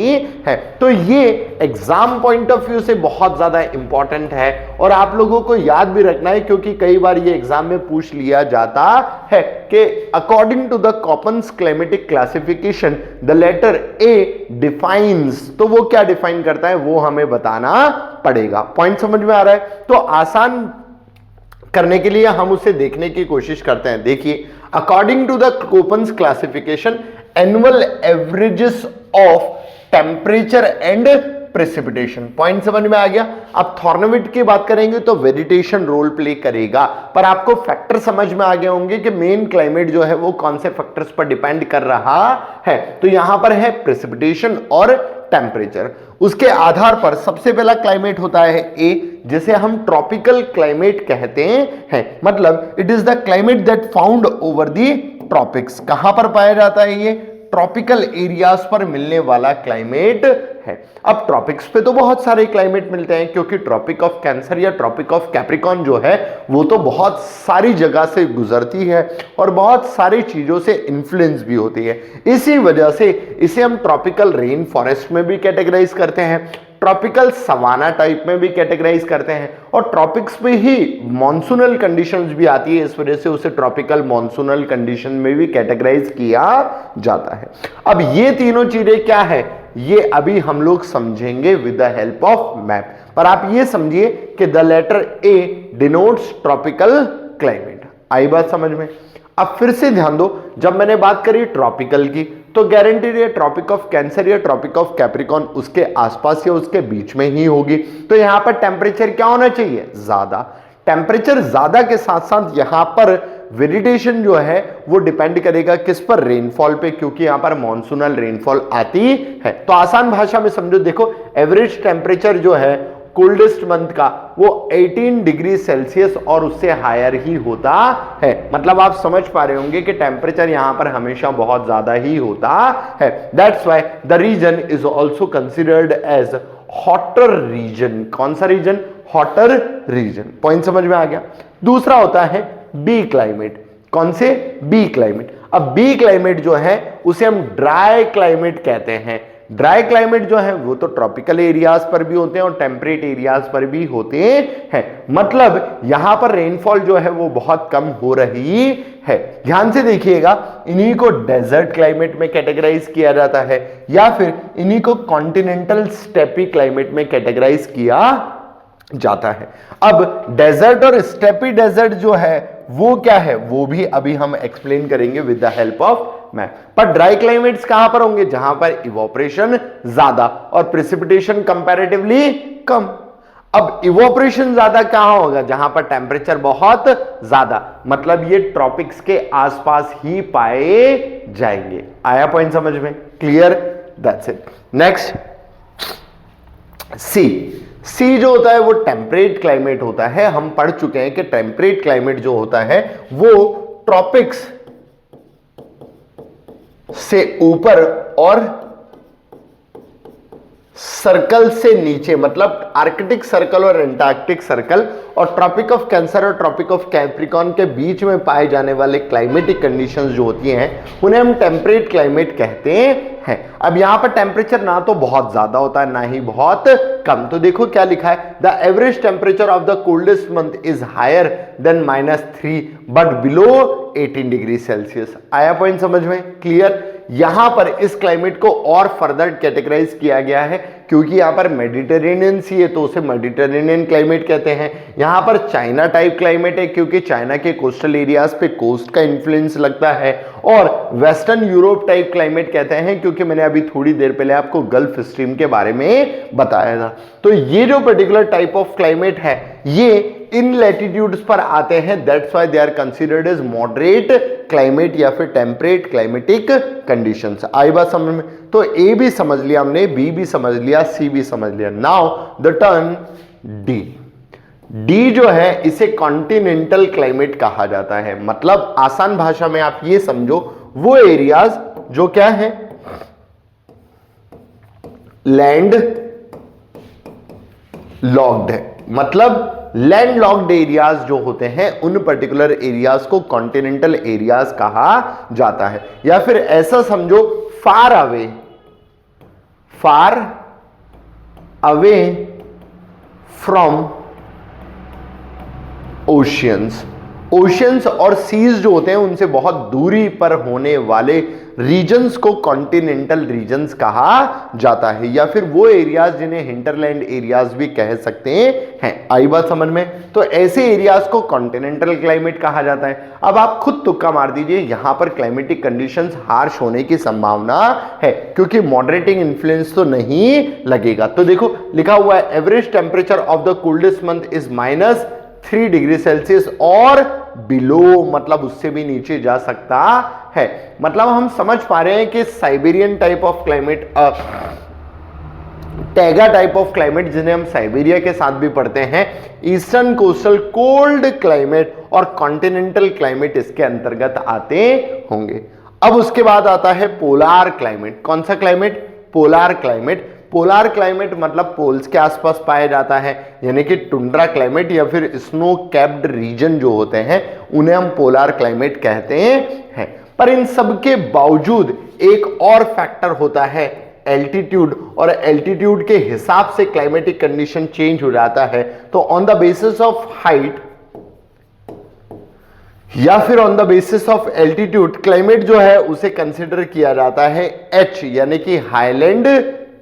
है। तो ये एग्जाम पॉइंट ऑफ व्यू से बहुत ज्यादा इंपॉर्टेंट है और आप लोगों को याद भी रखना है, क्योंकि कई बार ये एग्जाम में पूछ लिया जाता है कि according to the Koppen's climatic classification the letter A defines. तो वो क्या डिफाइन करता है वो हमें बताना पड़ेगा। पॉइंट समझ में आ रहा है? तो आसान करने के लिए हम उसे देखने की कोशिश करते हैं। देखिए, according to the Koppen's classification annual averages of temperature and precipitation. Point समझ में आ गया? अब थॉर्नविट की बात करेंगे तो वेजिटेशन रोल प्ले करेगा, पर आपको फैक्टर समझ में आ गए होंगे कि मेन क्लाइमेट जो है वो कौन से फैक्टर्स पर डिपेंड कर रहा है। तो यहां पर है प्रेसिपिटेशन और टेम्परेचर। उसके आधार पर सबसे पहला क्लाइमेट होता है ए, जिसे हम ट्रॉपिकल क्लाइमेट कहते हैं। मतलब it is the climate that found over the tropics. कहां पर पाया जाता है ये? ट्रॉपिकल एरियाज पर मिलने वाला क्लाइमेट है। अब ट्रॉपिक्स पे तो बहुत सारे क्लाइमेट मिलते हैं, क्योंकि ट्रॉपिक ऑफ कैंसर या ट्रॉपिक ऑफ कैप्रिकॉर्न जो है वो तो बहुत सारी जगह से गुजरती है और बहुत सारी चीजों से इन्फ्लुएंस भी होती है। इसी वजह से इसे हम ट्रॉपिकल रेन फॉरेस्ट में भी कैटेगराइज करते हैं, ट्रॉपिकल सवाना टाइप में भी कैटेगराइज करते हैं, और ट्रॉपिक्स पे ही मॉनसूनल कंडीशंस भी आती है, इस वजह से उसे ट्रॉपिकल मॉनसूनल कंडीशन में भी कैटेगराइज किया जाता है। अब ये तीनों चीजें क्या है ये अभी हम लोग समझेंगे with the help of map. पर आप ये समझिए कि the letter A denotes tropical climate. आई बात समझ में? अब फिर से ध्यान दो, जब मैंने बात करी ट्रॉपिकल की तो गारंटीड है ट्रॉपिक ऑफ कैंसर या ट्रॉपिक ऑफ कैप्रिकॉर्न उसके आसपास या उसके बीच में ही होगी। तो यहां पर टेम्परेचर क्या होना चाहिए? ज्यादा। टेम्परेचर ज्यादा के साथ साथ यहां पर वेजिटेशन जो है वो डिपेंड करेगा किस पर? रेनफॉल पे, क्योंकि यहां पर मॉनसूनल रेनफॉल आती है। तो आसान भाषा में समझो, देखो एवरेज टेम्परेचर जो है कोल्डेस्ट मंथ का वो 18 डिग्री सेल्सियस और उससे हायर ही होता है। मतलब आप समझ पा रहे होंगे कि टेम्परेचर यहां पर हमेशा बहुत ज्यादा ही होता है। That's why the region is also considered as hotter region. कौन सा रीजन? Hotter reason. पॉइंट समझ में आ गया? दूसरा होता है बी क्लाइमेट। कौन से? B climate. अब बी क्लाइमेट जो है उसे हम ड्राई क्लाइमेट कहते हैं। ड्राई क्लाइमेट जो है वो तो ट्रॉपिकल एरियाज पर भी होते हैं और टेम्परेट एरियाज पर भी होते हैं। मतलब यहां पर रेनफॉल जो है वो बहुत कम हो रही है। ध्यान से देखिएगा, इन्हीं को डेजर्ट क्लाइमेट में कैटेगराइज किया जाता है या फिर इन्हीं को कॉन्टिनेंटल स्टेपी क्लाइमेट में कैटेगराइज किया जाता है। अब डेजर्ट और स्टेपी डेजर्ट जो है वो क्या है वो भी अभी हम एक्सप्लेन करेंगे with the help of map. पर ड्राई क्लाइमेट्स कहां पर होंगे? जहां पर इवोपरेशन ज्यादा और प्रेसिपिटेशन कंपैरेटिवली कम। अब इवोपरेशन ज्यादा कहां होगा? जहां पर टेम्परेचर बहुत ज्यादा। मतलब ये ट्रॉपिक्स के आसपास ही पाए जाएंगे। आया पॉइंट समझ में? क्लियर? That's it. नेक्स्ट सी। सी जो होता है वो टेम्परेट क्लाइमेट होता है। हम पढ़ चुके हैं कि टेम्परेट क्लाइमेट जो होता है वो ट्रॉपिक्स से ऊपर और सर्कल से नीचे, मतलब आर्कटिक सर्कल और एंटार्क्टिक सर्कल और ट्रॉपिक ऑफ कैंसर और ट्रॉपिक ऑफ कैप्रिकॉर्न के बीच में पाए जाने वाले क्लाइमेटिक कंडीशंस जो होती हैं उन्हें हम टेम्परेट क्लाइमेट कहते हैं। अब यहां पर टेम्परेचर ना तो बहुत ज्यादा होता है ना ही बहुत कम। तो देखो क्या लिखा है, the average temperature of the coldest month is higher than -3 but below 18 degree Celsius. आया पॉइंट समझ में? क्लियर? यहां पर इस क्लाइमेट को और फर्दर कैटेगराइज किया गया है क्योंकि यहां पर मेडिटेरेनियन सी है तो उसे मेडिटेरेनियन क्लाइमेट कहते हैं। यहां पर चाइना टाइप क्लाइमेट है क्योंकि चाइना के कोस्टल एरियाज पे कोस्ट का इन्फ्लुएंस लगता है, और वेस्टर्न यूरोप टाइप क्लाइमेट कहते हैं क्योंकि मैंने अभी थोड़ी देर पहले आपको गल्फ स्ट्रीम के बारे में बताया था। तो ये जो पर्टिकुलर टाइप ऑफ क्लाइमेट है ये इन लैटिट्यूड्स पर आते हैं, that's why they are considered as moderate climate या फिर टेम्परेट क्लाइमेटिक कंडीशंस। आई बात समझ में? तो ए भी समझ लिया हमने, बी भी समझ लिया, सी भी समझ लिया। Now the turn D. D जो है इसे कॉन्टिनेंटल क्लाइमेट कहा जाता है। मतलब आसान भाषा में आप ये समझो, वो एरियाज जो क्या है, लैंड लॉक्ड है। मतलब लैंड लॉक्ड एरियाज जो होते हैं उन पर्टिकुलर एरियाज को कॉन्टिनेंटल एरियाज कहा जाता है। या फिर ऐसा समझो, फार अवे फ्रॉम ओशियंस और सीज जो होते हैं उनसे बहुत दूरी पर होने वाले रीजन्स को कॉन्टिनेंटल रीजन्स कहा जाता है, या फिर वो एरियाज जिन्हें हिंटरलैंड एरियाज भी कह सकते हैं। आई बात समझ में? तो ऐसे एरियाज को कॉन्टिनेंटल क्लाइमेट कहा जाता है। अब आप खुद तुक्का मार दीजिए, यहां पर क्लाइमेटिक कंडीशंस हार्श होने की संभावना है क्योंकि मॉडरेटिंग इन्फ्लुएंस तो नहीं लगेगा। तो देखो लिखा हुआ है, average temperature of the coldest month is -3 degree Celsius और बिलो, मतलब उससे भी नीचे जा सकता है। मतलब हम समझ पा रहे हैं कि Siberian type of climate, taiga type of climate जिन्हें हम साइबेरिया के साथ भी पढ़ते हैं, ईस्टर्न कोस्टल कोल्ड क्लाइमेट और कॉन्टिनेंटल क्लाइमेट इसके अंतर्गत आते होंगे। अब उसके बाद आता है पोलार क्लाइमेट। कौन सा climate? Polar climate. Polar climate मतलब पोल्स के आसपास पाया जाता है, यानी कि टुंड्रा क्लाइमेट या फिर स्नो कैप्ड रीजन जो होते हैं उन्हें हम पोलार क्लाइमेट कहते हैं। पर इन सब के बावजूद एक और फैक्टर होता है, एल्टीट्यूड, और एल्टीट्यूड के हिसाब से क्लाइमेटिक कंडीशन चेंज हो जाता है। तो on the basis of height या फिर on the basis of altitude climate जो है उसे कंसिडर किया जाता है एच, यानी कि हाईलैंड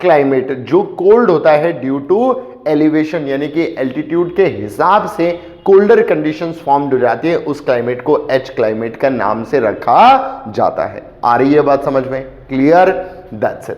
क्लाइमेट, जो कोल्ड होता है ड्यू टू एलिवेशन, यानी कि एल्टीट्यूड के हिसाब से कोल्डर कंडीशंस फॉर्म हो जाती है, उस क्लाइमेट को एच क्लाइमेट का नाम से रखा जाता है। आ रही है बात समझ में? क्लियर? That's it.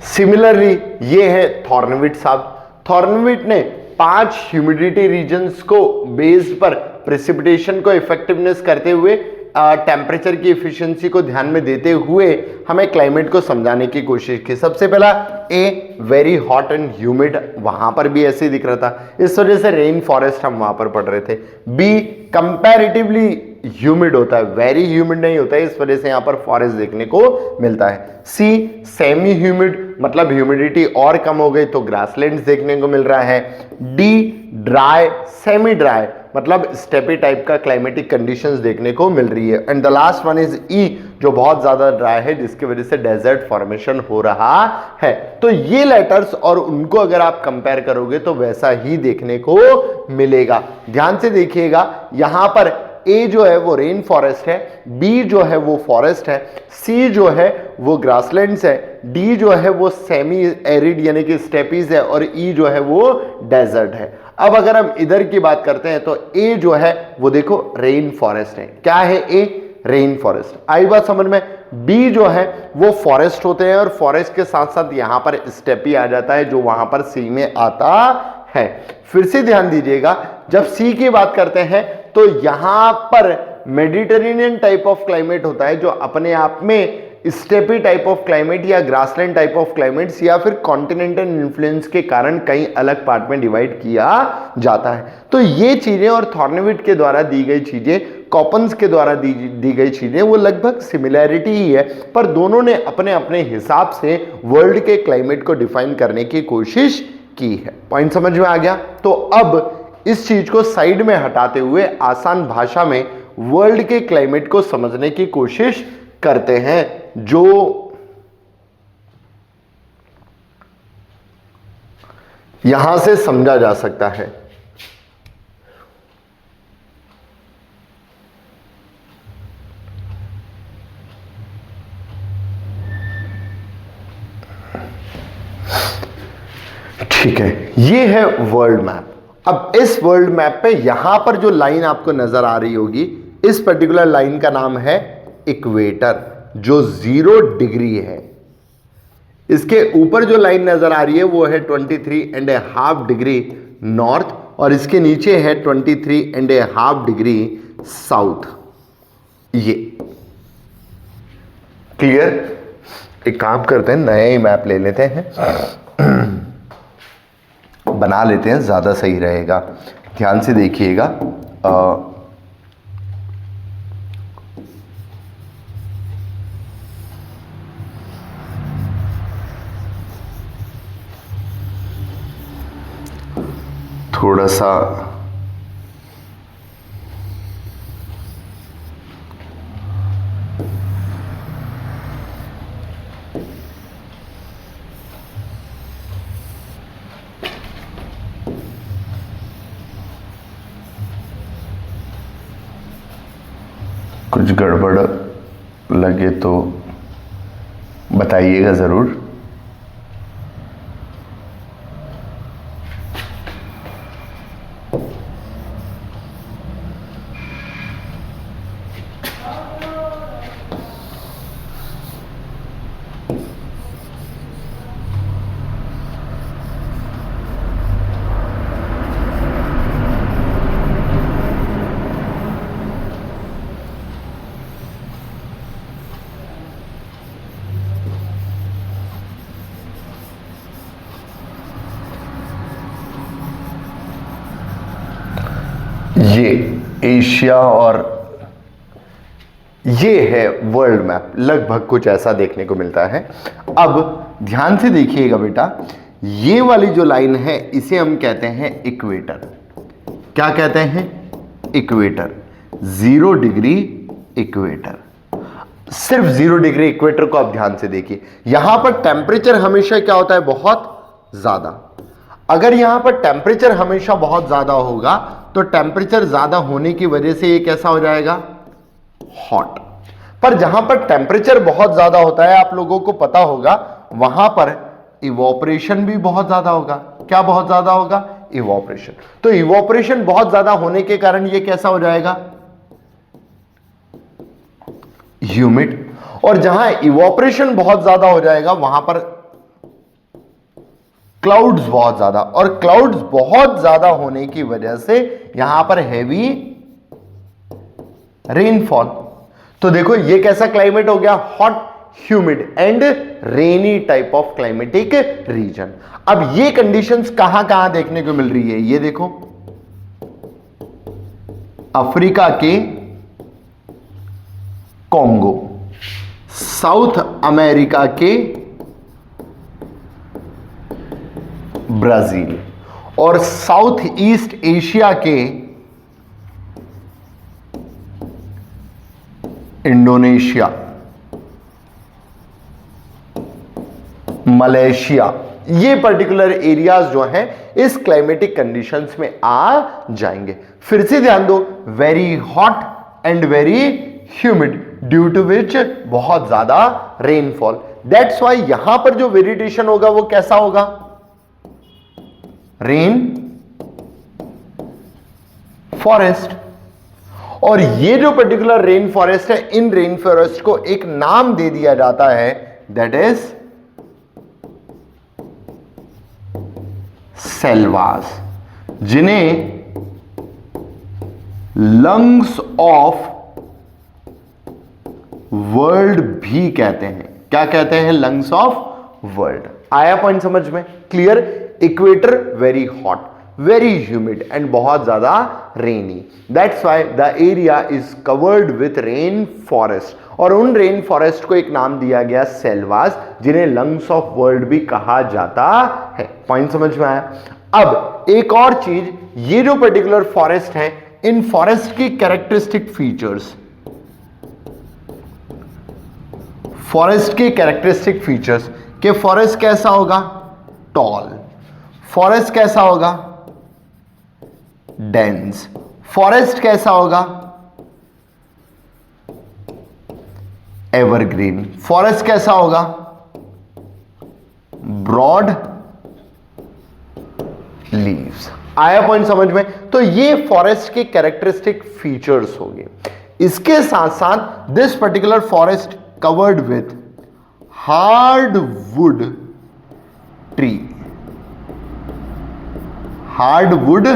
सिमिलरली ये है थॉर्नविट साहब। थॉर्नविट ने 5 ह्यूमिडिटी रीजन्स को बेस पर प्रेसिपिटेशन को इफेक्टिवनेस करते हुए टेम्परेचर की एफिशिएंसी को ध्यान में देते हुए हमें क्लाइमेट को समझाने की कोशिश की। सबसे पहला ए, वेरी हॉट एंड ह्यूमिड, वहां पर भी ऐसे ही दिख रहा था, इस वजह से रेन फॉरेस्ट हम वहां पर पढ़ रहे थे। बी, कंपैरेटिवली ह्यूमिड होता है, वेरी ह्यूमिड नहीं होता है, इस वजह से यहां पर फॉरेस्ट देखने को मिलता है। सी, सेमी ह्यूमिड, मतलब ह्यूमिडिटी और कम हो गई तो ग्रासलैंड्स देखने को मिल रहा है। डी, ड्राई, सेमी ड्राई, मतलब स्टेपी टाइप का क्लाइमेटिक कंडीशंस देखने को मिल रही है। And the last one is E, जो बहुत ज्यादा ड्राई है जिसकी वजह से डेजर्ट फॉर्मेशन हो रहा है। तो ये लेटर्स और उनको अगर आप कंपेयर करोगे तो वैसा ही देखने को मिलेगा। ध्यान से देखिएगा, यहां पर ए जो है वो रेन फॉरेस्ट है, बी जो है वो फॉरेस्ट है, सी जो है वो ग्रासलैंड्स है, डी जो है वो सेमी एरिड यानी कि स्टेपीज है, और ई जो है वो डेजर्ट है। अब अगर हम इधर की बात करते हैं तो ए जो है वो देखो रेन फॉरेस्ट है। क्या है ए? Rain forest. आई बात समझ में? बी जो है वो फॉरेस्ट होते हैं और फॉरेस्ट के साथ साथ यहां पर स्टेपी आ जाता है जो वहां पर सी में आता है। फिर से ध्यान दीजिएगा, जब सी की बात करते हैं तो यहां पर मेडिटेरेनियन टाइप ऑफ क्लाइमेट होता है जो अपने आप में स्टेपी टाइप ऑफ क्लाइमेट या ग्रासलैंड टाइप ऑफ क्लाइमेट्स या फिर कॉन्टिनेंटल इन्फ्लुएंस के कारण कई अलग पार्ट में डिवाइड किया जाता है। तो ये चीजें और थॉर्नविट के द्वारा दी गई चीजें, कॉपन्स के द्वारा दी गई चीजें वो लगभग सिमिलैरिटी ही है, पर दोनों ने अपने अपने हिसाब से वर्ल्ड के क्लाइमेट को डिफाइन करने की कोशिश की है। पॉइंट समझ में आ गया? तो अब इस चीज को साइड में हटाते हुए आसान भाषा में वर्ल्ड के क्लाइमेट को समझने की कोशिश करते हैं, जो यहां से समझा जा सकता है। ठीक है, ये है वर्ल्ड मैप। अब इस वर्ल्ड मैप पे यहां पर जो लाइन आपको नजर आ रही होगी, इस पर्टिकुलर लाइन का नाम है इक्वेटर, जो 0 डिग्री है। इसके ऊपर जो लाइन नजर आ रही है वो है 23.5 डिग्री नॉर्थ, और इसके नीचे है 23.5 डिग्री साउथ। ये क्लियर? एक काम करते हैं, नया ही मैप ले लेते हैं, बना लेते हैं, ज्यादा सही रहेगा। ध्यान से देखिएगा। थोड़ा सा कुछ गड़बड़ लगे तो बताइएगा ज़रूर। ये एशिया और ये है वर्ल्ड मैप, लगभग कुछ ऐसा देखने को मिलता है। अब ध्यान से देखिएगा बेटा, ये वाली जो लाइन है इसे हम कहते हैं इक्वेटर। क्या कहते हैं? इक्वेटर। 0 degree equator. सिर्फ 0 डिग्री इक्वेटर को आप ध्यान से देखिए। यहां पर टेम्परेचर हमेशा क्या होता है? बहुत ज्यादा। अगर यहां पर टेम्परेचर हमेशा बहुत ज्यादा होगा तो टेम्परेचर ज्यादा होने की वजह से ये कैसा हो जाएगा? हॉट। पर जहां पर टेम्परेचर बहुत ज्यादा होता है, आप लोगों को पता होगा, वहां पर इवोपरेशन भी बहुत ज्यादा होगा। क्या बहुत ज्यादा होगा? इवोपरेशन। तो इवोपरेशन बहुत ज्यादा होने के कारण ये कैसा हो जाएगा? ह्यूमिड। और जहां इवोपरेशन बहुत ज्यादा हो जाएगा वहां पर क्लाउड्स बहुत ज्यादा, और क्लाउड्स बहुत ज्यादा होने की वजह से यहां पर हैवी रेनफॉल। तो देखो ये कैसा क्लाइमेट हो गया? Hot, humid and rainy type of climatic reason. अब ये कंडीशंस कहां कहां देखने को मिल रही है? ये देखो, अफ्रीका के कॉन्गो, साउथ अमेरिका के ब्राजील, और साउथ ईस्ट एशिया के इंडोनेशिया, मलेशिया। ये पर्टिकुलर एरियाज जो हैं इस क्लाइमेटिक कंडीशंस में आ जाएंगे। फिर से ध्यान दो, very hot and very humid, due to which बहुत ज्यादा रेनफॉल। दैट्स वाई यहां पर जो वेजिटेशन होगा वो कैसा होगा? Rain forest. और ये जो पर्टिकुलर रेन फॉरेस्ट है, इन रेन फॉरेस्ट को एक नाम दे दिया जाता है, दैट इज सेल्वास, जिन्हें लंग्स ऑफ वर्ल्ड भी कहते हैं। क्या कहते हैं? Lungs of world. आया पॉइंट समझ में? Clear. Equator very hot, very humid and बहुत ज्यादा rainy, that's why the area is covered with rain forest, और उन रेन फॉरेस्ट को एक नाम दिया गया सेल्वास, जिन्हें लंग्स ऑफ वर्ल्ड भी कहा जाता है। पॉइंट समझ में आया? अब एक और चीज, ये जो पर्टिकुलर फॉरेस्ट है, इन फॉरेस्ट की कैरेक्टरिस्टिक फीचर्स, फॉरेस्ट के कैरेक्टरिस्टिक फीचर्स कि फॉरेस्ट कैसा होगा? टॉल। फॉरेस्ट कैसा होगा? डेंस। फॉरेस्ट कैसा होगा? एवरग्रीन। फॉरेस्ट कैसा होगा? Broad leaves. आया पॉइंट समझ में? तो ये फॉरेस्ट के कैरेक्टरिस्टिक फीचर्स हो गए। इसके साथ साथ this particular forest covered with hardwood tree. Hardwood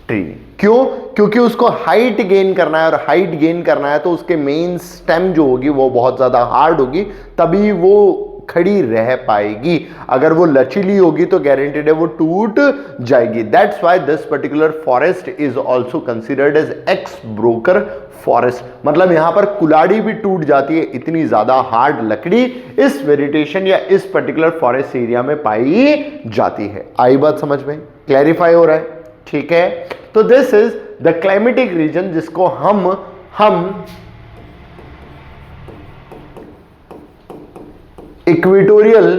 tree क्यों? क्योंकि उसको हाइट गेन करना है, और हाइट गेन करना है तो उसके मेन स्टेम जो होगी वो बहुत ज्यादा हार्ड होगी, तभी वो खड़ी रह पाएगी। अगर वो लचीली होगी तो गारंटेड है वो टूट जाएगी। That's why this particular forest is also considered as ex broker forest. मतलब यहां पर कुलाड़ी भी टूट जाती है, इतनी ज्यादा हार्ड लकड़ी इस वेजिटेशन या इस पर्टिकुलर फॉरेस्ट एरिया में पाई जाती है। आई बात समझ में? क्लैरिफाई हो रहा है? ठीक है। तो this is the climatic reason, जिसको हम इक्वेटोरियल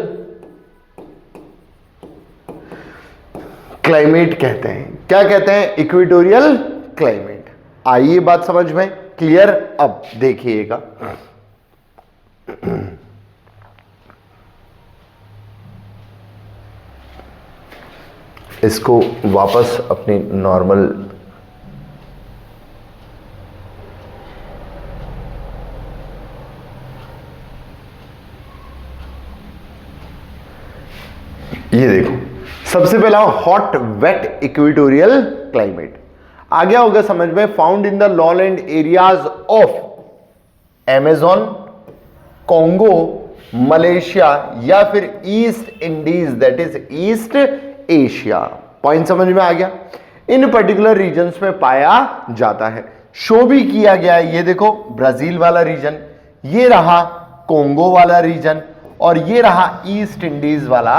क्लाइमेट कहते हैं। क्या कहते हैं? Equatorial climate. आइए बात समझ में? क्लियर। अब देखिएगा, इसको वापस अपनी नॉर्मल ये देखो, सबसे पहला हॉट वेट इक्वेटोरियल क्लाइमेट आ गया होगा समझ में। Found in the lowland areas of Amazon, Congo, Malaysia या फिर East Indies, that is East Asia. Point समझ में आ गया? इन पर्टिकुलर रीजन्स में पाया जाता है। शो भी किया गया है, ये देखो ब्राजील वाला रीजन, ये रहा कॉन्गो वाला रीजन, और ये रहा ईस्ट इंडीज वाला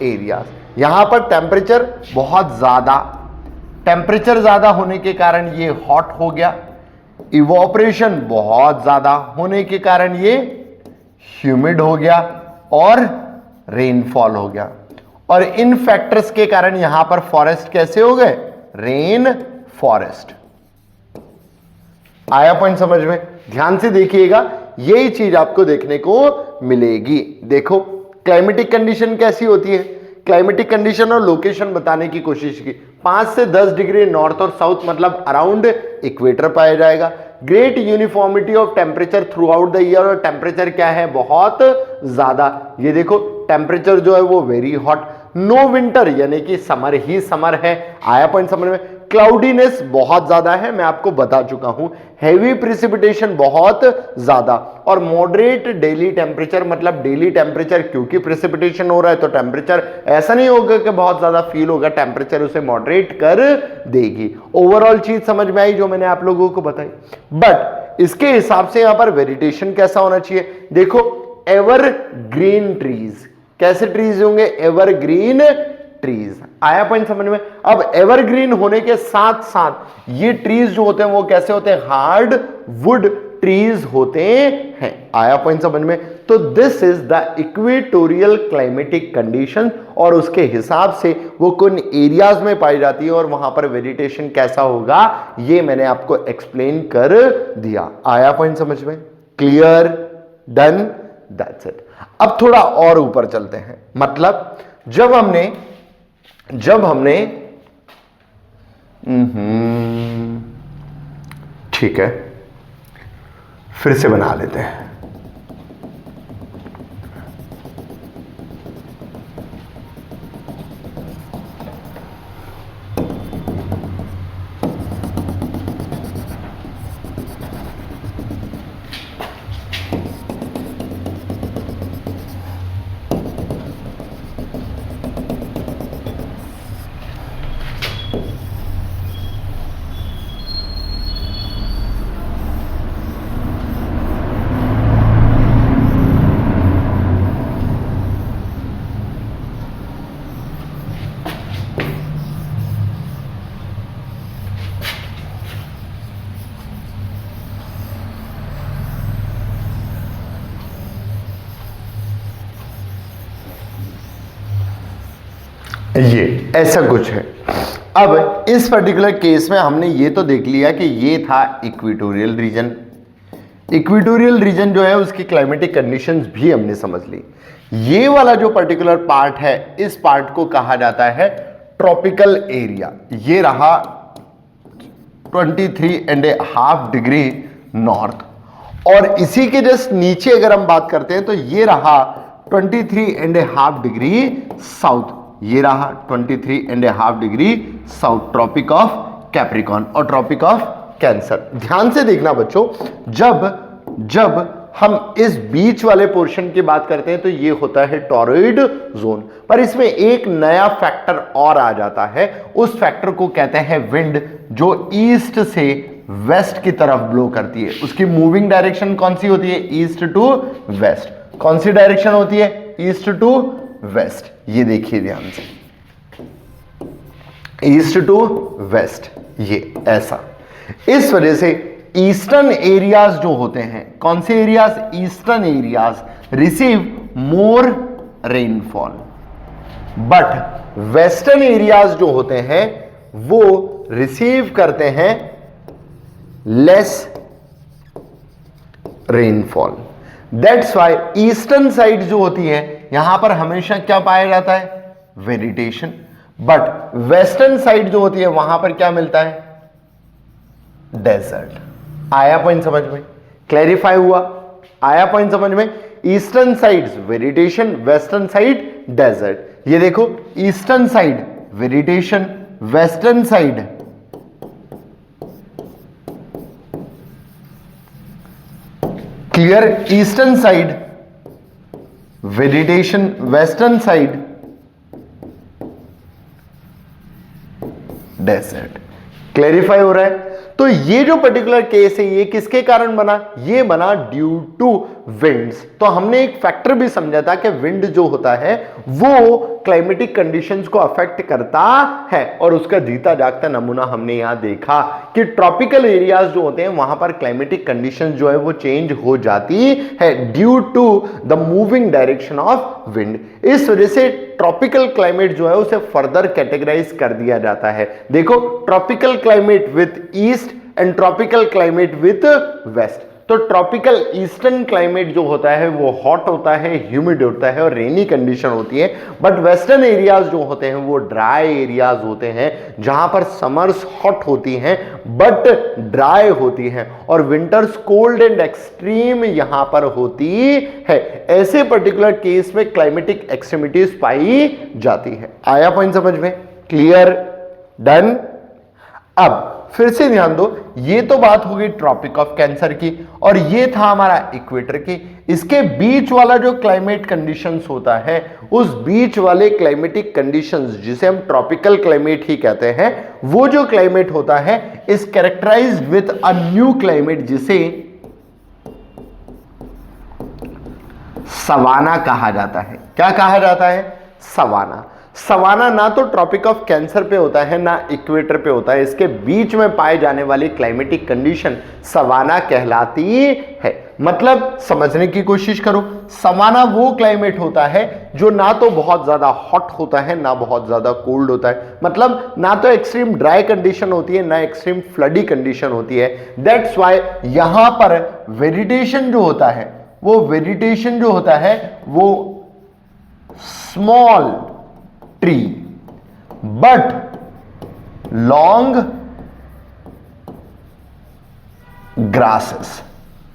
एरिया। यहां पर टेम्परेचर बहुत ज्यादा, टेम्परेचर ज्यादा होने के कारण ये हॉट हो गया, इवोपरेशन बहुत ज्यादा होने के कारण ये ह्यूमिड हो गया, और रेनफॉल हो गया। और इन फैक्टर्स के कारण यहां पर फॉरेस्ट कैसे हो गए? Rain forest. आया पॉइंट समझ में? ध्यान से देखिएगा, यही चीज आपको देखने को मिलेगी। देखो क्लाइमेटिक कंडीशन कैसी होती है, क्लाइमेटिक कंडीशन और लोकेशन बताने की कोशिश की। 5 से 10 डिग्री नॉर्थ और साउथ मतलब अराउंड इक्वेटर पाया जाएगा। Great uniformity of temperature through out the year, और टेम्परेचर क्या है? बहुत ज्यादा। ये देखो टेम्परेचर जो है वो वेरी हॉट। नो विंटर यानी कि समर ही समर है। आया पॉइंट समझ में? क्लाउडीनेस बहुत ज्यादा है, मैं आपको बता चुका हूं। हेवी प्रिसिपिटेशन बहुत ज्यादा, और मॉडरेट डेली टेम्परेचर मतलब डेली टेम्परेचर, क्योंकि प्रिसिपिटेशन हो रहा है तो टेम्परेचर ऐसा नहीं होगा कि बहुत ज्यादा फील होगा, टेम्परेचर उसे मॉडरेट कर देगी। ओवरऑल चीज समझ में आई जो मैंने आप लोगों को बताई। बट इसके हिसाब से यहां पर वेजिटेशन कैसा होना चाहिए? देखो एवर ग्रीन ट्रीज, कैसे ट्रीज होंगे? Evergreen trees. आया पॉइंट समझ में? अब एवरग्रीन होने के साथ साथ ये ट्रीज जो होते हैं वो कैसे होते हैं? हार्ड वुड ट्रीज होते हैं। आया पॉइंट समझ में? तो this is the equatorial climatic condition, और उसके हिसाब से वो किन एरियाज में पाई जाती है और वहां पर वेजिटेशन कैसा होगा ये मैंने आपको एक्सप्लेन कर दिया। आया पॉइंट समझ में? क्लियर? डन? That's it. अब थोड़ा और ऊपर चलते हैं। मतलब जब हमने ठीक है, फिर से बना लेते हैं। ये ऐसा कुछ है। अब इस पर्टिकुलर केस में हमने ये तो देख लिया कि ये था इक्वेटोरियल रीजन। इक्वेटोरियल रीजन जो है उसकी क्लाइमेटिक कंडीशंस भी हमने समझ ली। ये वाला जो पर्टिकुलर पार्ट है, इस पार्ट को कहा जाता है ट्रॉपिकल एरिया। ये रहा 23.5 डिग्री नॉर्थ, और इसी के जस्ट नीचे अगर हम बात करते हैं तो ये रहा 23.5 डिग्री साउथ। ये रहा 23.5 degree south, tropic of Capricorn और ट्रॉपिक ऑफ कैंसर। ध्यान से देखना बच्चों, जब हम इस बीच वाले पोर्शन की बात करते हैं तो ये होता है टॉरॉइड जोन, पर इसमें एक नया फैक्टर और आ जाता है। उस फैक्टर को कहते हैं विंड, जो ईस्ट से वेस्ट की तरफ ब्लो करती है। उसकी मूविंग डायरेक्शन कौन सी होती है? East to west. कौन सी डायरेक्शन होती है? East to west. ये देखिए ध्यान से, ईस्ट टू वेस्ट, ये ऐसा। इस वजह से ईस्टर्न एरियाज जो होते हैं, कौन से areas? Eastern areas receive more rainfall, but western areas जो होते हैं वो रिसीव करते हैं less rainfall. That's why eastern side जो होती है यहां पर हमेशा क्या पाया जाता है? वेजिटेशन। बट वेस्टर्न साइड जो होती है वहां पर क्या मिलता है? डेजर्ट। आया पॉइंट समझ में? क्लैरिफाई हुआ? आया पॉइंट समझ में? Eastern side vegetation, western side desert. ये देखो, eastern side vegetation, western side clear, eastern side vegetation, western side desert. Clarify हो रहा है? तो ये जो पर्टिकुलर केस है ये किसके कारण बना? ये बना ड्यू टू विंड्स। तो हमने एक फैक्टर भी समझा था कि विंड जो होता है वो क्लाइमेटिक कंडीशंस को अफेक्ट करता है, और उसका जीता जागता नमूना हमने यहां देखा कि ट्रॉपिकल एरियाज जो होते हैं वहां पर क्लाइमेटिक कंडीशंस जो है वो चेंज हो जाती है due to the moving direction of wind. इस वजह से ट्रॉपिकल क्लाइमेट जो है उसे फर्दर कैटेगराइज कर दिया जाता है। देखो, tropical climate with east and tropical climate with west. तो ट्रॉपिकल ईस्टर्न क्लाइमेट जो होता है वो हॉट होता है, ह्यूमिड होता है और रेनी कंडीशन होती है। बट वेस्टर्न एरियाज जो होते हैं वो ड्राई एरियाज होते हैं, जहां पर समर्स हॉट होती हैं बट ड्राई होती हैं, और विंटर्स कोल्ड एंड एक्सट्रीम यहां पर होती है। ऐसे पर्टिकुलर केस में क्लाइमेटिक एक्सट्रीमिटीज पाई जाती है। आया पॉइंट समझ में? क्लियर? डन? अब फिर से ध्यान दो, ये तो बात हो गई ट्रॉपिक ऑफ कैंसर की, और ये था हमारा इक्वेटर की। इसके बीच वाला जो क्लाइमेट कंडीशंस होता है, उस बीच वाले क्लाइमेटिक कंडीशंस जिसे हम ट्रॉपिकल क्लाइमेट ही कहते हैं, वो जो क्लाइमेट होता है is characterized with a new climate जिसे सवाना कहा जाता है। क्या कहा जाता है? सवाना। सवाना ना तो ट्रॉपिक ऑफ कैंसर पे होता है ना इक्वेटर पे होता है, इसके बीच में पाए जाने वाली क्लाइमेटिक कंडीशन सवाना कहलाती है। मतलब समझने की कोशिश करो, सवाना वो क्लाइमेट होता है जो ना तो बहुत ज्यादा हॉट होता है ना बहुत ज्यादा कोल्ड होता है। मतलब ना तो एक्सट्रीम ड्राई कंडीशन होती है ना एक्सट्रीम फ्लडी कंडीशन होती है। दैट्स वाई यहां पर वेजिटेशन जो होता है वो small tree but long grasses.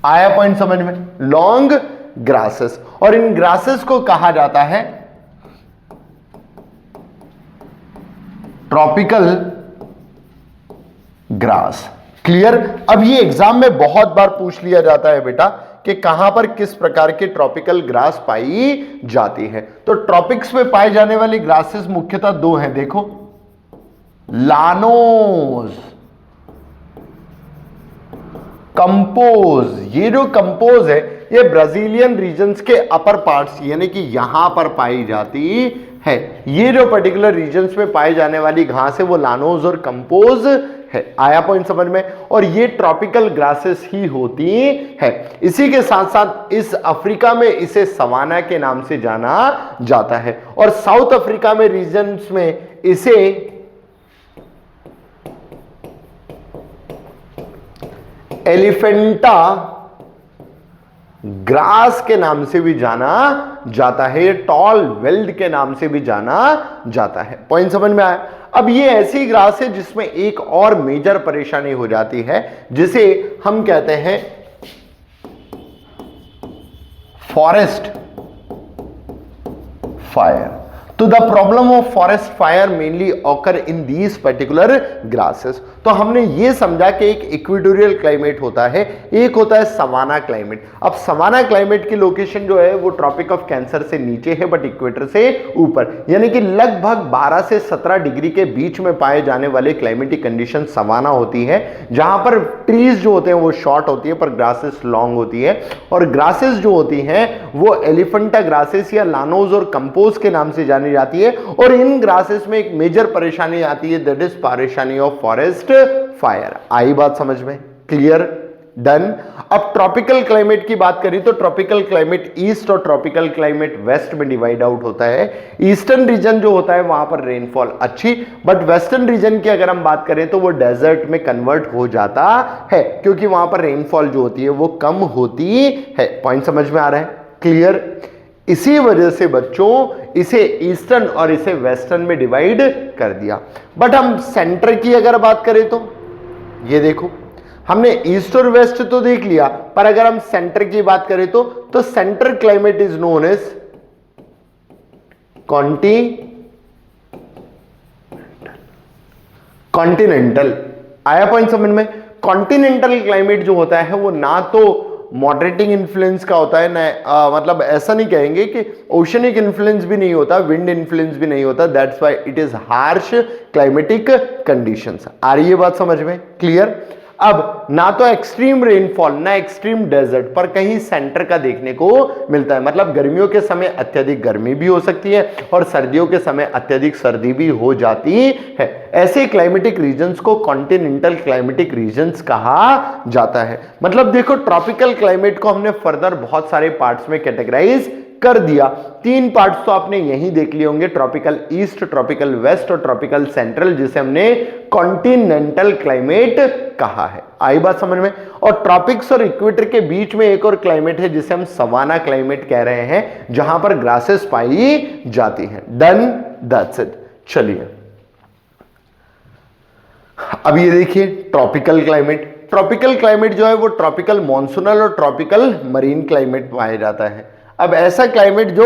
आया पॉइंट समझ में? लॉन्ग ग्रासेस, और इन ग्रासेस को कहा जाता है ट्रॉपिकल ग्रास। क्लियर? अब ये एग्जाम में बहुत बार पूछ लिया जाता है बेटा कि कहां पर किस प्रकार के ट्रॉपिकल ग्रास पाई जाती है। तो ट्रॉपिक्स में पाए जाने वाली ग्रासेस मुख्यतः दो हैं। देखो, लानोस, कंपोज। ये जो कंपोज है ये ब्राजीलियन रीजन्स के अपर पार्ट्स यानी कि यहां पर पाई जाती है। ये जो पर्टिकुलर रीजन्स में पाए जाने वाली घास है वो लानोज और कंपोज है। आया पॉइंट समझ में? और ये ट्रॉपिकल ग्रासेस ही होती है। इसी के साथ साथ इस अफ्रीका में इसे सवाना के नाम से जाना जाता है और साउथ अफ्रीका में रीजन्स में इसे एलिफेंटा ग्रास के नाम से भी जाना जाता है, टॉल वेल्ड के नाम से भी जाना जाता है। पॉइंट समझ में आया? अब ये ऐसी ग्रास है जिसमें एक और मेजर परेशानी हो जाती है जिसे हम कहते हैं फॉरेस्ट फायर। तो the problem of forest fire mainly occur in these particular grasses. तो हमने ये समझा कि एक इक्वेटोरियल क्लाइमेट होता है, एक होता है सवाना क्लाइमेट। अब सवाना क्लाइमेट की लोकेशन जो है वो ट्रॉपिक ऑफ कैंसर से नीचे है बट इक्वेटर से ऊपर, यानी कि लगभग 12 से 17 डिग्री के बीच में पाए जाने वाले क्लाइमेटिक कंडीशन सवाना होती है, जहां पर ट्रीज जो होते हैं वो शॉर्ट होती है पर ग्रासेस लॉन्ग होती है, और ग्रासेस जो होती हैं वो एलिफेंटा ग्रासेस या लानोज और कंपोज के नाम से जानी जाती है। और इन ग्रासेस में एक मेजर परेशानी आती है, दैट इज परेशानी ऑफ फॉरेस्ट फायर। आई बात समझ में? क्लियर? डन। अब ट्रॉपिकल क्लाइमेट की बात करें तो ट्रॉपिकल क्लाइमेट ईस्ट और ट्रॉपिकल क्लाइमेट वेस्ट में डिवाइड आउट होता है। ईस्टर्न रीजन जो होता है वहां पर रेनफॉल अच्छी, बट वेस्टर्न रीजन की अगर हम बात करें तो वो डेजर्ट में कन्वर्ट हो जाता है क्योंकि वहां पर रेनफॉल जो होती है वो कम होती है। पॉइंट समझ में आ रहा है? क्लियर? इसी वजह से बच्चों इसे ईस्टर्न और इसे वेस्टर्न में डिवाइड कर दिया। बट हम सेंटर की अगर बात करें तो ये देखो, हमने ईस्ट और वेस्ट तो देख लिया, पर अगर हम सेंटर की बात करें तो centre climate is known as continental. आया पॉइंट समझ में? कॉन्टिनेंटल क्लाइमेट जो होता है वो ना तो मॉडरेटिंग इन्फ्लुएंस का होता है ना, मतलब ऐसा नहीं कहेंगे कि ओशनिक इन्फ्लुएंस भी नहीं होता, विंड इन्फ्लुएंस भी नहीं होता, that's why it is harsh climatic conditions. आ रही है बात समझ में? क्लियर? अब ना तो एक्सट्रीम रेनफॉल ना एक्सट्रीम डेजर्ट, पर कहीं सेंटर का देखने को मिलता है। मतलब गर्मियों के समय अत्यधिक गर्मी भी हो सकती है और सर्दियों के समय अत्यधिक सर्दी भी हो जाती है। ऐसे क्लाइमेटिक रीजन्स को कॉन्टिनेंटल क्लाइमेटिक रीजन्स कहा जाता है। मतलब देखो, ट्रॉपिकल क्लाइमेट को हमने फर्दर बहुत सारे पार्ट्स में कैटेगराइज कर दिया। 3 पार्ट्स तो आपने यही देख लिए होंगे, ट्रॉपिकल ईस्ट, ट्रॉपिकल वेस्ट और ट्रॉपिकल सेंट्रल, जिसे हमने कॉन्टिनेंटल क्लाइमेट कहा है। आई बात समझ में? और ट्रॉपिक्स और इक्वेटर के बीच में एक और क्लाइमेट है जिसे हम सवाना क्लाइमेट कह रहे हैं, जहां पर ग्रासेस पाई जाती हैं। डन? That's it. चलिए अब ये देखिए ट्रॉपिकल क्लाइमेट। ट्रॉपिकल क्लाइमेट जो है वो ट्रॉपिकल मॉनसूनल और ट्रॉपिकल मरीन क्लाइमेट पाया जाता है। अब ऐसा क्लाइमेट जो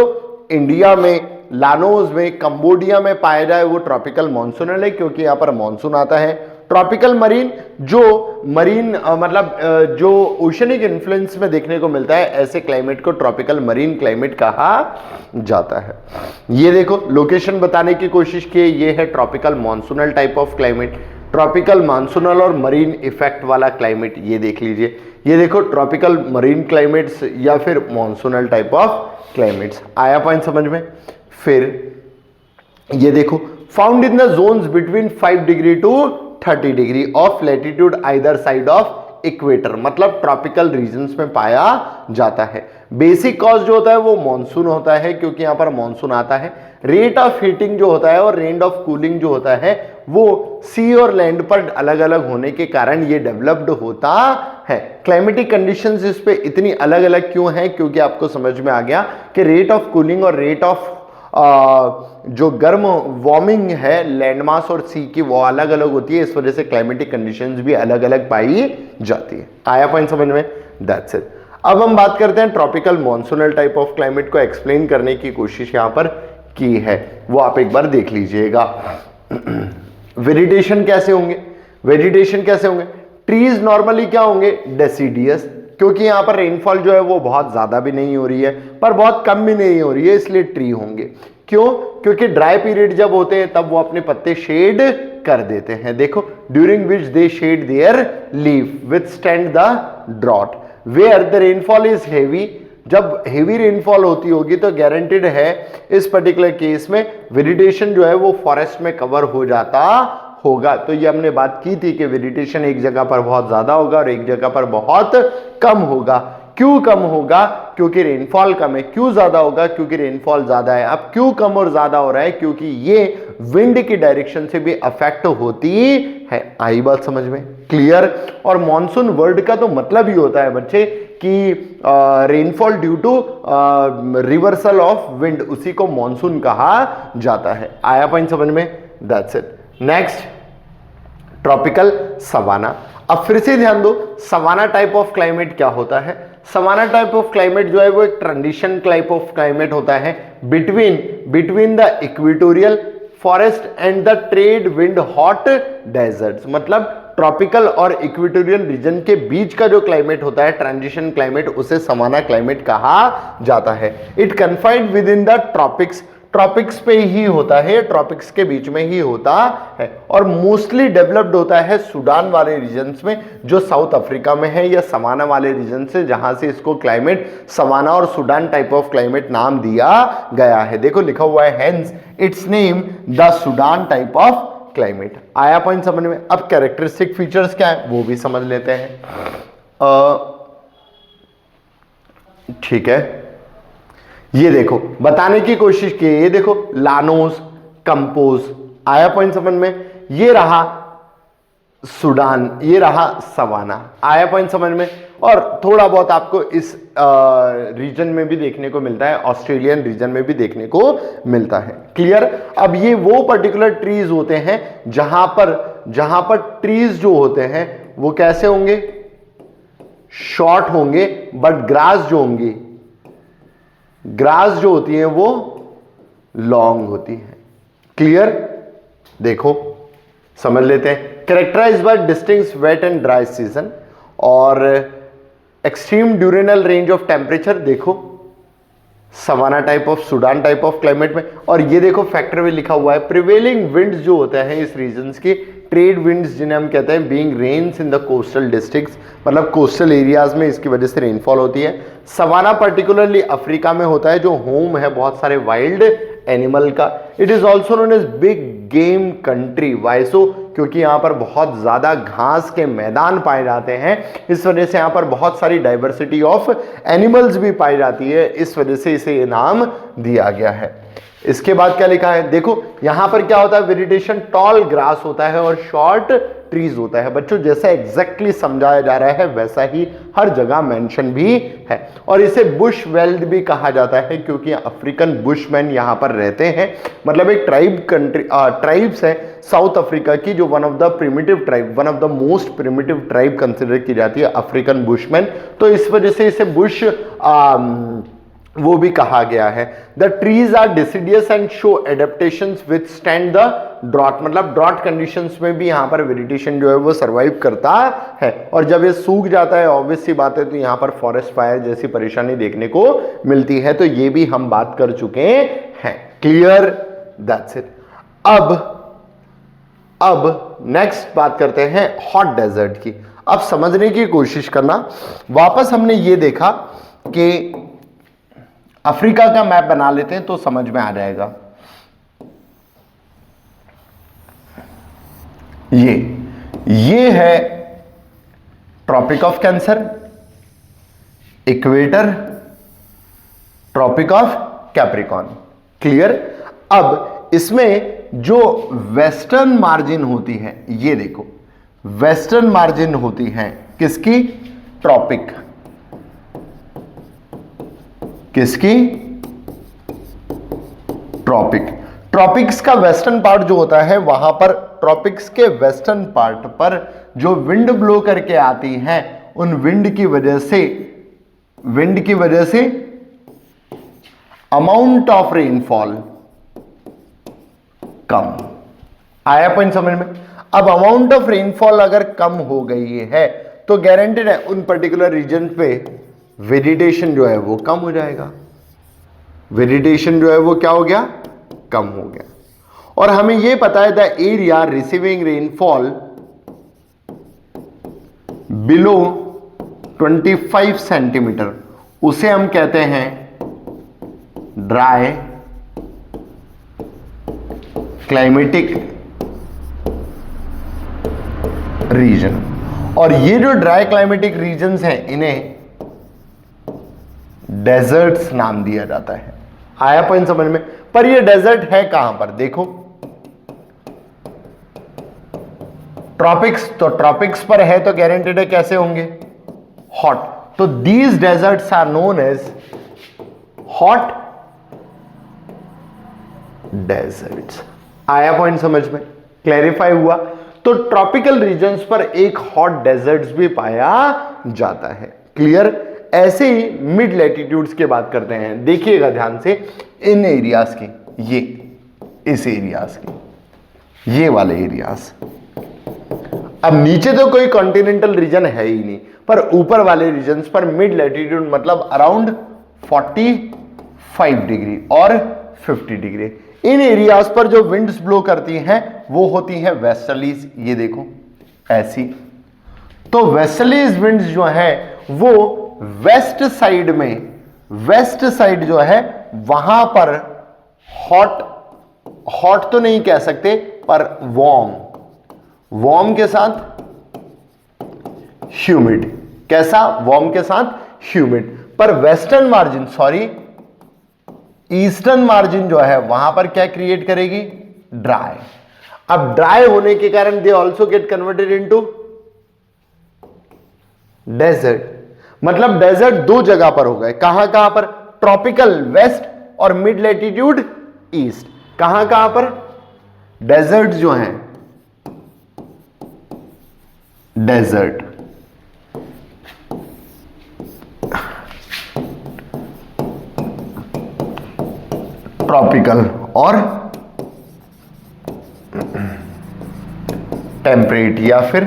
इंडिया में, लानोज में, कंबोडिया में पाया जाए वो ट्रॉपिकल मॉनसूनल है क्योंकि यहां पर मॉनसून आता है। ट्रॉपिकल मरीन जो मरीन मतलब जो ओशनिक इन्फ्लुएंस में देखने को मिलता है, ऐसे क्लाइमेट को ट्रॉपिकल मरीन क्लाइमेट कहा जाता है। ये देखो लोकेशन बताने की कोशिश की, ये है tropical monsoonal type of climate, tropical monsoonal और मरीन इफेक्ट वाला क्लाइमेट ये देख लीजिए। ये देखो ट्रॉपिकल मरीन क्लाइमेट्स या फिर मॉनसूनल टाइप ऑफ क्लाइमेट्स। आया पॉइंट समझ में? फिर ये देखो, found in the zones between 5 degree to 30 degree of latitude either side of equator, मतलब ट्रॉपिकल रीजन्स में पाया जाता है। बेसिक कॉज जो होता है वो मॉनसून होता है क्योंकि यहां पर मॉनसून आता है। रेट ऑफ हीटिंग जो होता है और रेट ऑफ कूलिंग जो होता है वो सी और लैंड पर अलग अलग होने के कारण ये डेवलप्ड होता है। क्लाइमेटिक कंडीशंस इस पे इतनी अलग अलग क्यों है? क्योंकि आपको समझ में आ गया कि रेट ऑफ कूलिंग और रेट ऑफ जो गर्म वार्मिंग है लैंड मास और सी की वो अलग अलग होती है, इस वजह से क्लाइमेटिक कंडीशंस भी अलग अलग पाई जाती है। आया पॉइंट समझ में? That's it. अब हम बात करते हैं tropical monsoonal type of climate को एक्सप्लेन करने की कोशिश यहां पर की है, वो आप एक बार देख लीजिएगा। वेजिटेशन कैसे होंगे? वेजिटेशन कैसे होंगे? ट्रीज नॉर्मली क्या होंगे? डेसिडियस, क्योंकि यहां पर रेनफॉल जो है वो बहुत ज्यादा भी नहीं हो रही है पर बहुत कम भी नहीं हो रही है, इसलिए ट्री होंगे। क्यों? क्योंकि ड्राई पीरियड जब होते हैं तब वो अपने पत्ते शेड कर देते हैं। देखो, during which they shed their leaf withstand the drought where the rainfall is heavy. जब हेवी रेनफॉल होती होगी तो गारंटेड है इस पर्टिकुलर केस में वेजिटेशन जो है वो फॉरेस्ट में कवर हो जाता होगा। तो ये हमने बात की थी कि वेजिटेशन एक जगह पर बहुत ज्यादा होगा और एक जगह पर बहुत कम होगा। क्यों कम होगा? क्योंकि रेनफॉल कम है। क्यों ज्यादा होगा? क्योंकि रेनफॉल ज्यादा है। अब क्यों कम और ज्यादा हो रहा है? क्योंकि ये विंड की डायरेक्शन से भी अफेक्ट होती है। आई बात समझ में? क्लियर? और मॉनसून वर्ड का तो मतलब ही होता है बच्चे कि rainfall due to reversal of wind, उसी को मॉनसून कहा जाता है। आया पॉइंट समझ में? That's it. Next, tropical savanna. अब फिर से ध्यान दो, सवाना टाइप ऑफ क्लाइमेट क्या होता है? सवाना टाइप ऑफ क्लाइमेट जो है वो एक ट्रांजिशन टाइप ऑफ क्लाइमेट होता है between the equatorial forest and the trade wind hot deserts. मतलब ट्रॉपिकल और इक्वेटोरियल रीजन के बीच का जो क्लाइमेट होता है, ट्रांजिशन क्लाइमेट, उसे सवाना क्लाइमेट कहा जाता है। It confined within the tropics, tropics पे ही होता है, ट्रॉपिक्स के बीच में ही होता है और मोस्टली डेवलप्ड होता है सूडान वाले रीजन्स में जो साउथ अफ्रीका में है, या सवाना वाले रीजन से, जहां से इसको क्लाइमेट सवाना और सूडान टाइप ऑफ क्लाइमेट नाम दिया गया है। देखो लिखा हुआ है hence it's name the Sudan type of climate. आया पॉइंट समझ में? अब कैरेक्टरिस्टिक फीचर्स क्या है वो भी समझ लेते हैं। ठीक है, ये देखो बताने की कोशिश की, ये देखो लानोस, कंपोज। आया पॉइंट समझ में? ये रहा सूडान, ये रहा सवाना। आया पॉइंट समझ में? और थोड़ा बहुत आपको इस रीजन में भी देखने को मिलता है, ऑस्ट्रेलियन रीजन में भी देखने को मिलता है। क्लियर? अब ये वो पर्टिकुलर ट्रीज होते हैं जहां पर ट्रीज जो होते हैं वो कैसे होंगे? शॉर्ट होंगे, बट ग्रास जो होती है वो लॉन्ग होती है। क्लियर? देखो समझ लेते हैं। Characterise by distinct wet and dry season और extreme diurnal range of temperature. देखो savanna type of, Sudan type of climate में। और ये देखो फैक्टर में लिखा हुआ है प्रिवेलिंग विंड्स जो होते हैं इस रीजन्स के, ट्रेड विंड्स जिन्हें हम कहते हैं, being rains in the coastal districts, मतलब कोस्टल एरियाज में इसकी वजह से रेनफॉल होती है। सवाना पर्टिकुलरली अफ्रीका में होता है जो होम है बहुत सारे वाइल्ड एनिमल का। It is also known as big game country. Why so? क्योंकि यहाँ पर बहुत ज्यादा घास के मैदान पाए जाते हैं, इस वजह से यहाँ पर बहुत सारी डाइवर्सिटी ऑफ एनिमल्स भी पाई जाती है, इस वजह से इसे ये नाम दिया गया है। इसके बाद क्या लिखा है? देखो यहां पर क्या होता है, वेजिटेशन टॉल ग्रास होता है और शॉर्ट ट्रीज होता है। बच्चों जैसा एग्जैक्टली समझाया जा रहा है वैसा ही हर जगह मेंशन भी है। और इसे बुश वेल्ड भी कहा जाता है क्योंकि अफ्रीकन बुशमैन यहां पर रहते हैं, मतलब एक ट्राइब्स है साउथ अफ्रीका की जो one of the most primitive tribe consider की जाती है, अफ्रीकन बुशमैन। तो इस वजह से इसे बुश वो भी कहा गया है। The trees are deciduous and show adaptations withstand the drought, मतलब ड्रॉट कंडीशंस में भी यहाँ पर वेजिटेशन जो है वो सर्वाइव करता है। और जब ये सूख जाता है ऑब्वियस सी बात है तो यहाँ पर फॉरेस्ट फायर जैसी परेशानी देखने को मिलती है। तो ये भी हम बात कर चुके हैं। क्लियर? That's it. अब नेक्स्ट बात करते हैं हॉट डेजर्ट की। अब समझने की कोशिश करना, वापस हमने ये देखा कि अफ्रीका का मैप बना लेते हैं तो समझ में आ जाएगा। ये है tropic of cancer, equator, tropic of capricorn. Clear? अब इसमें जो वेस्टर्न मार्जिन होती है, ये देखो वेस्टर्न मार्जिन होती है किसकी? ट्रॉपिक। किसकी? ट्रॉपिक्स का वेस्टर्न पार्ट जो होता है वहां पर, ट्रॉपिक्स के वेस्टर्न पार्ट पर जो विंड ब्लो करके आती है, उन विंड की वजह से अमाउंट ऑफ रेनफॉल कम। आया पॉइंट समझ में? अब अमाउंट ऑफ रेनफॉल अगर कम हो गई है तो गारंटेड है उन पर्टिकुलर रीजन पे वेजिटेशन जो है वो कम हो जाएगा। वेजिटेशन जो है वो क्या हो गया? कम हो गया। और हमें यह पता है the area receiving rainfall below 25 centimetre, उसे हम कहते हैं ड्राई क्लाइमेटिक रीजन। और ये जो ड्राई क्लाइमेटिक रीजन्स हैं इन्हें डेजर्ट्स नाम दिया जाता है। आया पॉइंट समझ में? पर ये डेजर्ट है कहां पर? देखो ट्रॉपिक्स, तो ट्रॉपिक्स पर है तो गारंटेड है कैसे होंगे? हॉट। तो these deserts are known as hot deserts. आया पॉइंट समझ में? क्लैरिफाई हुआ? तो ट्रॉपिकल रीजन्स पर एक हॉट डेजर्ट्स भी पाया जाता है। क्लियर? ऐसे ही मिड लैटिट्यूड्स की बात करते हैं, देखिएगा ध्यान से, इन एरियाज की, ये इस एरियाज की, ये वाले एरियाज। अब नीचे तो कोई कॉन्टिनेंटल रीजन है ही नहीं, पर ऊपर वाले रीजन्स पर मिड लैटिट्यूड मतलब अराउंड 45 डिग्री और 50 डिग्री, इन एरियाज पर जो विंड्स ब्लो करती हैं वो होती हैं वेस्टर्लीज। ये देखो ऐसी। तो वेस्टर्लीज विंड्स जो है वो वेस्ट साइड में, वेस्ट साइड जो है वहां पर हॉट तो नहीं कह सकते, पर वार्म के साथ ह्यूमिड। कैसा? वार्म के साथ ह्यूमिड। पर western margin, sorry eastern margin जो है वहां पर क्या क्रिएट करेगी? ड्राई। अब ड्राई होने के कारण they also get converted into desert. मतलब डेजर्ट दो जगह पर हो गए। कहां कहां पर? ट्रॉपिकल वेस्ट और मिड लैटिट्यूड ईस्ट। कहां कहां पर? डेजर्ट जो हैं, डेजर्ट ट्रॉपिकल और टेम्परेट या फिर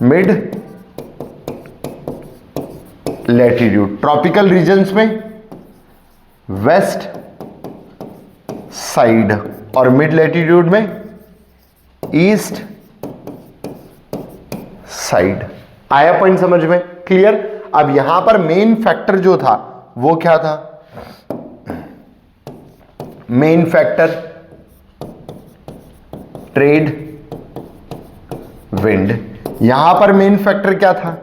मिड लैटिट्यूड। ट्रॉपिकल रीजन्स में वेस्ट साइड और मिड लैटिट्यूड में ईस्ट साइड। आया पॉइंट समझ में? क्लियर? अब यहां पर मेन फैक्टर जो था वो क्या था? Main factor trade wind. यहां पर मेन फैक्टर क्या था?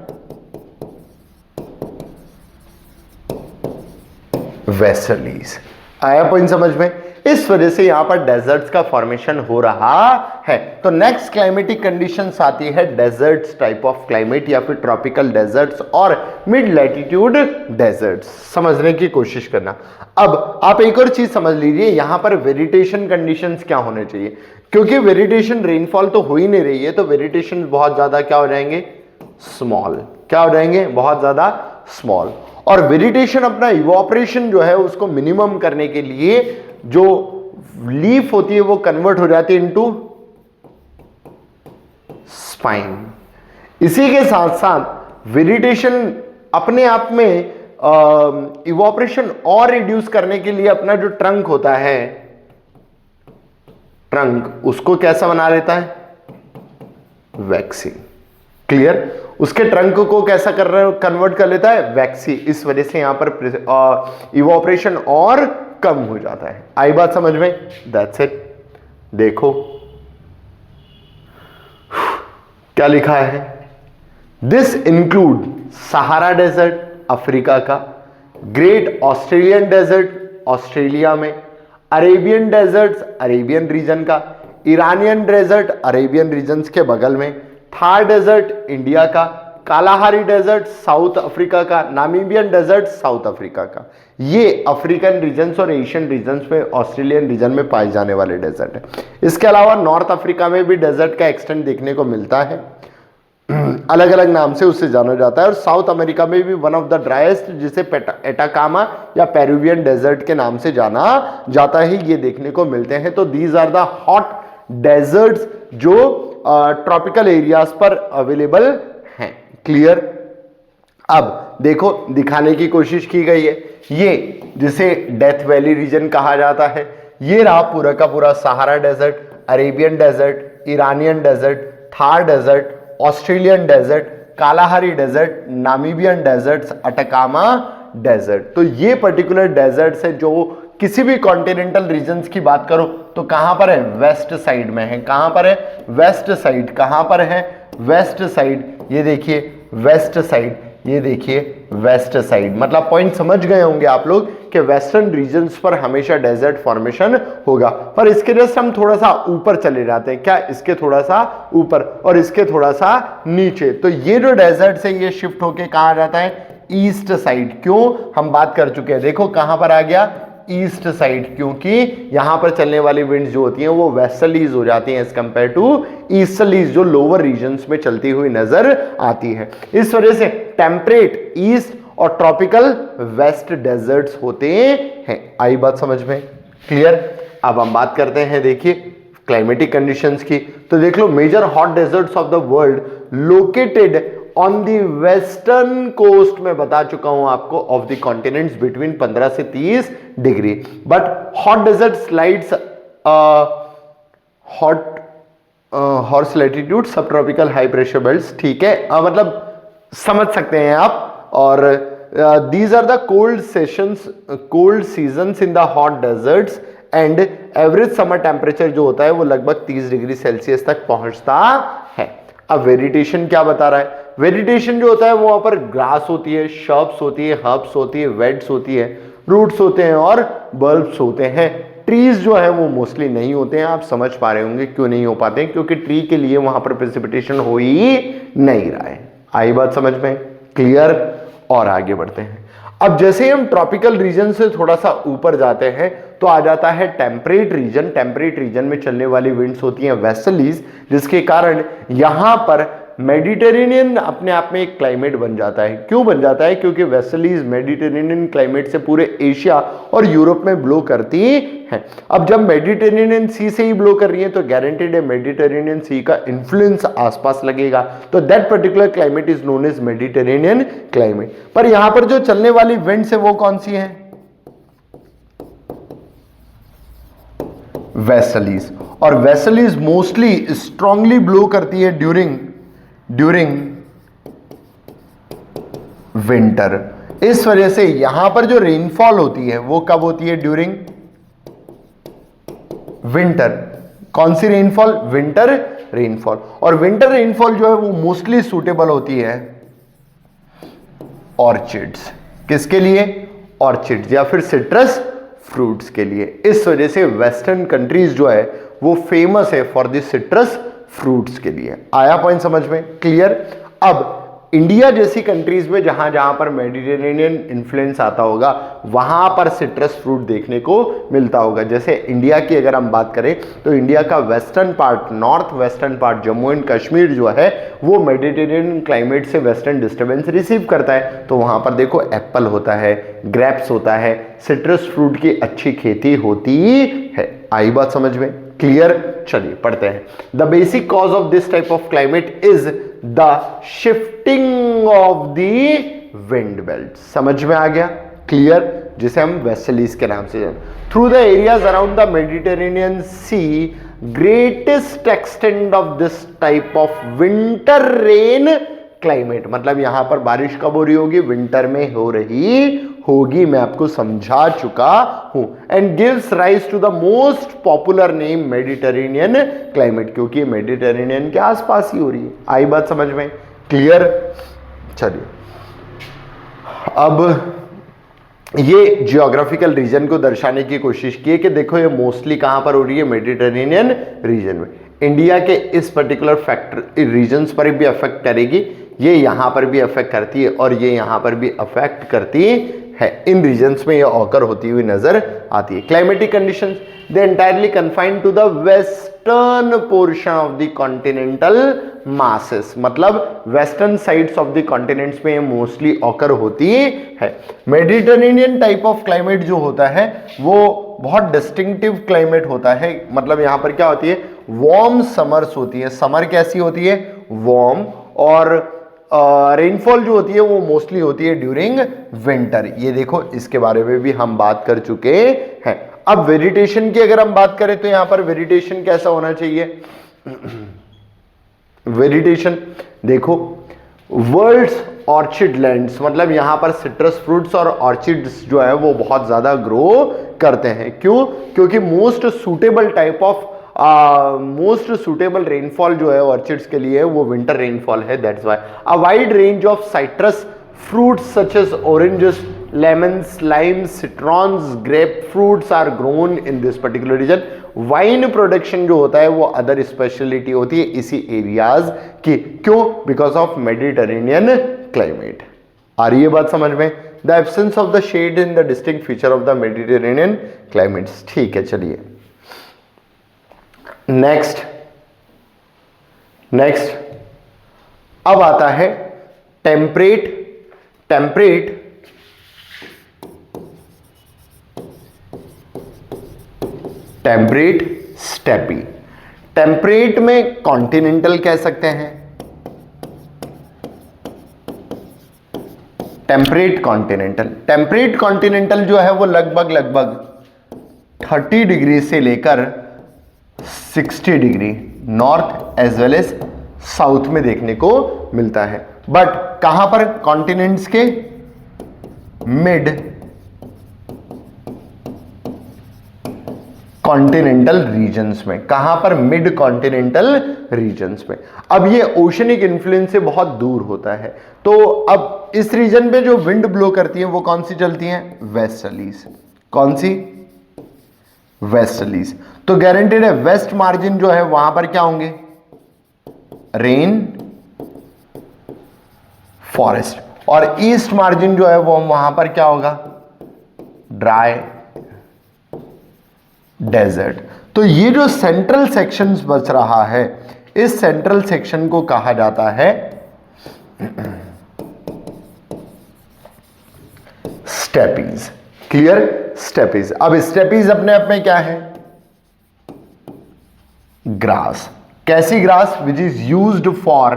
वेस्टर्लीज। आया पॉइंट समझ में? इस वजह से यहां पर डेजर्ट्स का फॉर्मेशन हो रहा है। तो नेक्स्ट क्लाइमेटिक कंडीशंस आती है डेजर्ट्स टाइप ऑफ क्लाइमेट या फिर ट्रॉपिकल डेजर्ट्स और मिड लैटिट्यूड डेजर्ट्स। समझने की कोशिश करना। अब आप एक और चीज समझ लीजिए, यहां पर वेजिटेशन कंडीशंस क्या होने चाहिए, क्योंकि वेजिटेशन, रेनफॉल तो हो ही नहीं रही है, तो वेजिटेशन बहुत ज्यादा क्या हो जाएंगे? स्मॉल। क्या हो जाएंगे? बहुत ज्यादा स्मॉल। और वेजिटेशन अपना इवोपरेशन जो है उसको मिनिमम करने के लिए जो लीफ होती है वो कन्वर्ट हो जाती है इनटू स्पाइन। इसी के साथ साथ वेजिटेशन अपने आप में इवोपरेशन और रिड्यूस करने के लिए अपना जो ट्रंक होता है, ट्रंक उसको कैसा बना लेता है? वैक्सी। क्लियर? उसके ट्रंक को कैसा कन्वर्ट कर लेता है? वैक्सी। इस वजह से यहां पर इवोपरेशन और कम हो जाता है। आई बात समझ में? That's it. देखो क्या लिखा है? This include Sahara desert Africa का, ग्रेट ऑस्ट्रेलियन डेजर्ट ऑस्ट्रेलिया में, अरेबियन डेजर्ट्स अरेबियन रीजन का, ईरानियन डेजर्ट अरेबियन रीजन्स के बगल में, थार डेजर्ट इंडिया का, कालाहारी डेजर्ट साउथ अफ्रीका का, नामीबियन डेजर्ट साउथ अफ्रीका का। ये अफ्रीकन रीजन्स और एशियन रीजन्स में, ऑस्ट्रेलियन रीजन में पाए जाने वाले डेजर्ट है। इसके अलावा नॉर्थ अफ्रीका में भी डेजर्ट का एक्सटेंट देखने को मिलता है, अलग अलग नाम से उससे जाना जाता है। और साउथ अमेरिका में भी वन ऑफ द ड्राइएस्ट, जिसे एटाकामा या पेरुवियन डेजर्ट के नाम से जाना जाता है, ये देखने को मिलते हैं। तो these are the hot deserts जो ट्रॉपिकल एरियाज पर अवेलेबल हैं। क्लियर? अब देखो दिखाने की कोशिश की गई है, ये जिसे डेथ वैली रीजन कहा जाता है, ये रहा पूरा का पूरा Sahara desert, Arabian desert, Iranian desert, Thar desert, Australian desert, Kalahari desert, Namibian deserts, Atacama desert. तो ये पर्टिकुलर डेजर्ट्स है जो किसी भी कॉन्टिनेंटल रीजन्स की बात करो तो कहां पर है, वेस्ट साइड में है। कहां पर है, वेस्ट साइड। कहां पर है, वेस्ट साइड। ये देखिए वेस्ट साइड, ये देखिए वेस्ट साइड। मतलब पॉइंट समझ गए होंगे आप लोग कि वेस्टर्न रीजन्स पर हमेशा डेजर्ट फॉर्मेशन होगा। पर इसके जस्ट हम थोड़ा सा ऊपर चले जाते हैं। क्या, इसके थोड़ा सा ऊपर और इसके थोड़ा सा नीचे। तो ये जो डेजर्ट से ये शिफ्ट होके कहां आ जाता है, ईस्ट साइड। क्यों, हम बात कर चुके हैं। देखो कहां पर आ गया, ईस्ट साइड, क्योंकि यहां पर चलने वाली विंड्स जो होती हैं वो वेस्टर्लीज हो जाती हैं एज कंपेयर टू ईस्टर्लीज जो लोअर रीजन्स में चलती हुई नजर आती है। इस वजह से टेम्परेट ईस्ट और ट्रॉपिकल वेस्ट डेजर्ट्स होते हैं। आई बात समझ में, क्लियर। अब हम बात करते हैं, देखिए क्लाइमेटिक कंडीशंस की। तो देख लो, major hot deserts of the world located on the western coast में बता चुका हूं आपको ऑफ द कॉन्टिनेंट्स बिटवीन 15 से 30 डिग्री। But hot desert slides horse latitude subtropical high pressure belts, ठीक है, मतलब समझ सकते हैं आप। और these are the cold seasons in the hot deserts and average summer temperature जो होता है वो लगभग 30 डिग्री सेल्सियस तक पहुंचता है। अब वेजिटेशन क्या बता रहा है, वेजिटेशन जो होता है वहां पर ग्रास होती है, शर्ब्स होती है, हर्ब्स होती है, वेड्स होती है, रूट्स होते हैं और बल्ब्स होते हैं। ट्रीज जो है वो मोस्टली नहीं होते हैं। आप समझ पा रहे होंगे क्यों नहीं हो पाते हैं, क्योंकि ट्री के लिए वहां पर प्रेसिपिटेशन हो ही नहीं रहा है। आई बात समझ में, क्लियर। और आगे बढ़ते हैं। अब जैसे ही हम ट्रॉपिकल रीजन से थोड़ा सा ऊपर जाते हैं तो आ जाता है टेम्परेट रीजन। टेम्परेट रीजन में चलने वाली विंड्स होती हैं वेस्टर्लीज, जिसके कारण यहां पर मेडिटेरेनियन अपने आप में एक क्लाइमेट बन जाता है। क्यों बन जाता है, क्योंकि वेस्टर्लीज मेडिटेरेनियन क्लाइमेट से पूरे एशिया और यूरोप में ब्लो करती हैं। अब जब मेडिटेरेनियन सी से ही ब्लो कर रही है तो गारंटेड है मेडिटेरेनियन सी का इन्फ्लुएंस आसपास लगेगा। तो that particular climate is known as Mediterranean climate. पर यहां पर जो चलने वाली विंड्स है वो कौन सी है, वेस्टर्लीज। और वेस्टर्लीज मोस्टली स्ट्रांगली ब्लो करती है ड्यूरिंग विंटर। इस वजह से यहां पर जो रेनफॉल होती है वो कब होती है, ड्यूरिंग विंटर। कौन सी रेनफॉल, विंटर रेनफॉल। और विंटर रेनफॉल जो है वो मोस्टली सूटेबल होती है ऑर्चिड्स। किसके लिए, ऑर्चिड्स या फिर सिट्रस फ्रूट्स के लिए। इस वजह से वेस्टर्न कंट्रीज जो है वो फेमस है फॉर द सिट्रस फ्रूट्स के लिए। आया पॉइंट समझ में, क्लियर। अब इंडिया जैसी कंट्रीज में जहां जहां पर मेडिटेरेनियन इन्फ्लुएंस आता होगा वहां पर सिट्रस फ्रूट देखने को मिलता होगा। जैसे इंडिया की अगर हम बात करें तो इंडिया का western part, north western part, Jammu and Kashmir जो है वो मेडिटेरेनियन क्लाइमेट से वेस्टर्न डिस्टर्बेंस रिसीव करता है। तो वहां पर देखो एप्पल होता है, ग्रेप्स होता है, सिट्रस फ्रूट की अच्छी खेती होती है। आई बात समझ में, क्लियर। चलिए पढ़ते हैं। The basic cause of this type of climate is the shifting of the wind belt. समझ में आ गया, क्लियर, जिसे हम वेस्टर्लीज के नाम से जानते। Through the areas around the Mediterranean sea greatest extent of this type of winter rain climate. मतलब यहां पर बारिश कब हो रही होगी, विंटर में हो रही होगी, मैं आपको समझा चुका हूं। And gives rise to the most popular name Mediterranean climate, क्योंकि मेडिटेरेनियन के आसपास ही हो रही है। आई बात समझ में, क्लियर। चलिए अब ये जियोग्राफिकल रीजन को दर्शाने की कोशिश की है कि देखो ये मोस्टली कहां पर हो रही है, मेडिटेरेनियन रीजन में। इंडिया के इस पर्टिकुलर फैक्टर रीजन्स पर भी अफेक्ट करेगी, ये यहां पर भी अफेक्ट करती है और ये यहां पर भी अफेक्ट करती है। इन रीजन्स में ये ऑकर होती हुई नजर आती है। Climatic conditions they entirely confined to the western portion of the continental masses. मतलब western sides of the continents में ये मोस्टली ऑकर होती है। मेडिटेरेनियन टाइप ऑफ क्लाइमेट जो होता है वो बहुत डिस्टिंक्टिव क्लाइमेट होता है। मतलब यहां पर क्या होती है, वार्म समर्स होती है। समर कैसी होती है, वार्म। और रेनफॉल जो होती है वो मोस्टली होती है ड्यूरिंग विंटर। ये देखो इसके बारे में भी हम बात कर चुके हैं। अब वेजिटेशन की अगर हम बात करें तो यहां पर वेजिटेशन कैसा होना चाहिए, वेजिटेशन देखो वर्ल्ड्स ऑर्चिड लैंड्स। मतलब यहां पर सिट्रस फ्रूट्स और ऑर्चिड्स जो है वो बहुत ज्यादा ग्रो करते हैं। क्यों? क्योंकि मोस्ट सुटेबल रेनफॉल जो है ऑर्चिड्स के लिए वो विंटर रेनफॉल है। That's why a wide range of citrus fruits such as oranges, lemons, limes, citrons, grapefruits are grown in this particular region. Wine production जो होता है वो अदर स्पेशलिटी होती है इसी एरियाज की। क्यों? Because of Mediterranean climate. आ रही है बात समझ में? The absence of the shade in the distinct feature of the Mediterranean climates. ठीक है, चलिए नेक्स्ट अब आता है टेम्परेट स्टेपी। टेम्परेट में कॉन्टिनेंटल कह सकते हैं, टेम्परेट कॉन्टिनेंटल जो है वो लगभग 30 डिग्री से लेकर 60 degree north as well as south में देखने को मिलता है। बट कहां पर? कॉन्टिनेंट्स के मिड कॉन्टिनेंटल रीजन्स में। कहां पर? मिड कॉन्टिनेंटल रीजन्स में। अब ये ओशनिक इन्फ्लुएंस से बहुत दूर होता है, तो अब इस रीजन पे जो विंड ब्लो करती है वो कौन सी चलती हैं? वेस्टर्लीज। कौन सी? वेस्टर्लीज। तो गारंटेड है वेस्ट मार्जिन जो है वहां पर क्या होंगे? Rain forest. और ईस्ट मार्जिन जो है वो वहां पर क्या होगा? Dry desert. तो ये जो सेंट्रल सेक्शन बच रहा है, इस सेंट्रल सेक्शन को कहा जाता है स्टेपीज। क्लियर? स्टेपीज। अब स्टेपीज अपने आप में क्या है? ग्रास। कैसी grass? Which is used for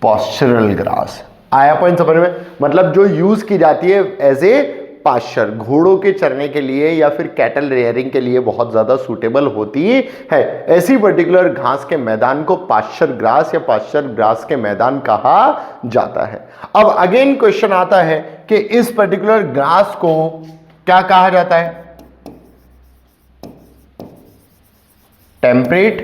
postural grass. आया पॉइंट समझ में? मतलब जो यूज की जाती है एज ए पास्चर, घोड़ों के चरने के लिए या फिर कैटल रेयरिंग के लिए बहुत ज्यादा सूटेबल होती है। ऐसी पर्टिकुलर घास के मैदान को पास्चर ग्रास या पास्चर ग्रास के मैदान कहा जाता है। अब अगेन क्वेश्चन आता है कि इस पर्टिकुलर ग्रास को क्या कहा जाता है? टेम्परेट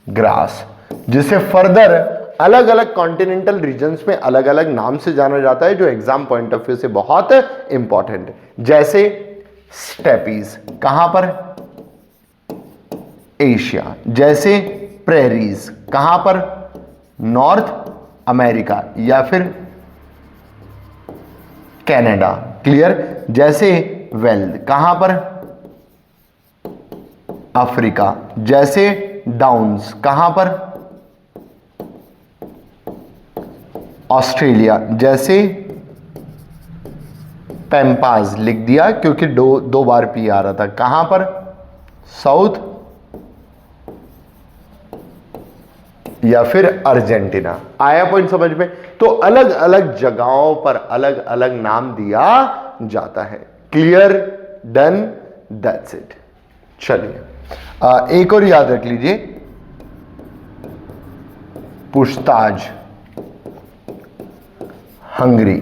ग्रास, जिसे फर्दर अलग अलग कॉन्टिनेंटल रीजन्स में अलग अलग नाम से जाना जाता है, जो एग्जाम पॉइंट ऑफ व्यू से बहुत इंपॉर्टेंट है। जैसे स्टेपीज, कहां पर? एशिया। जैसे प्रेरीज, कहां पर? नॉर्थ अमेरिका या फिर कनाडा। क्लियर? जैसे वेल्ड, कहां पर? अफ्रीका। जैसे डाउन्स, कहां पर? ऑस्ट्रेलिया। जैसे पैम्पाज लिख दिया क्योंकि दो बार पी आ रहा था। कहां पर? साउथ या फिर अर्जेंटीना। आया पॉइंट समझ में? तो अलग अलग जगहों पर अलग अलग नाम दिया जाता है। क्लियर? डन? That's it. चलिए एक और याद रख लीजिए, पूछताछ हंगरी।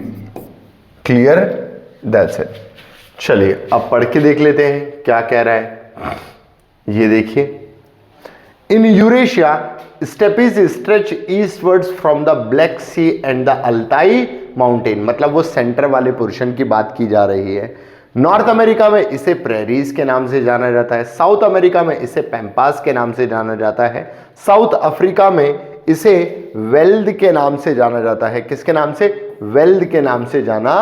क्लियर? That's it. चलिए अब पढ़ के देख लेते हैं क्या कह रहा है। ये देखिए, in Eurasia steppes stretch eastwards from the Black Sea and the Altai Mountain. मतलब वो सेंटर वाले पोर्शन की बात की जा रही है। नॉर्थ अमेरिका में इसे प्रेरीज के नाम से जाना जाता है। साउथ अमेरिका में इसे पैम्पास के नाम से जाना जाता है। साउथ अफ्रीका में इसे वेल्ड के नाम से जाना जाता है। किसके नाम से? वेल्ड के नाम से जाना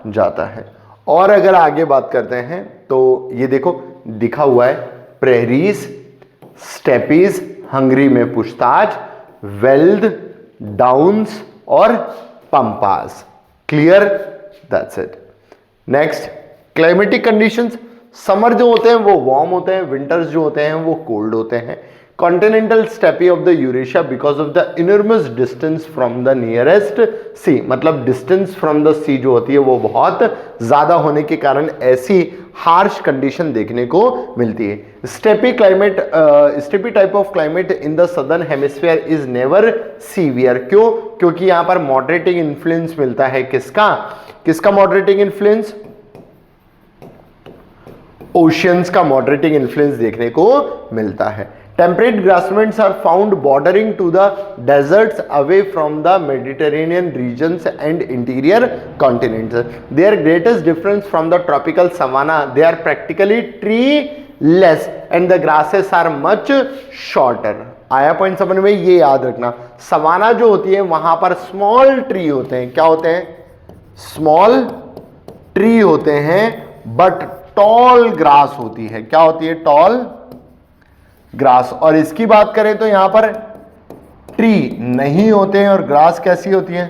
जाता है। और अगर आगे बात करते हैं तो ये देखो दिखा हुआ है, प्रेरीज, स्टेपीज, हंगरी में पूछताछ, वेल्ड, डाउन्स और pampas. Clear? That's it. Next, climatic conditions. Summer जो होते हैं वो वार्म होते हैं, विंटर्स जो होते हैं वो कोल्ड होते हैं। Continental steppe of the Eurasia because of the enormous distance from the nearest sea, मतलब डिस्टेंस फ्रॉम द सी जो होती है वो बहुत ज्यादा होने के कारण ऐसी हार्श कंडीशन देखने को मिलती है। Steppe climate, steppe type of climate in the southern hemisphere is never severe. क्यों? क्योंकि यहां पर मॉडरेटिंग इन्फ्लुएंस मिलता है। किसका? किसका मॉडरेटिंग इन्फ्लुएंस? ओशियंस का मॉडरेटिंग इन्फ्लुएंस देखने को मिलता है। Temperate grasslands are found bordering to the deserts away from the Mediterranean regions and interior continents. Their greatest difference from the tropical savanna, they are practically treeless and the grasses are much shorter. आया point समझ में? ये याद रखना, savanna जो होती है वहां पर स्मॉल ट्री होते हैं। क्या होते हैं? स्मॉल ट्री होते हैं, बट टॉल ग्रास होती है। क्या होती है? Tall grass. और इसकी बात करें तो यहां पर ट्री नहीं होते हैं और ग्रास कैसी होती है?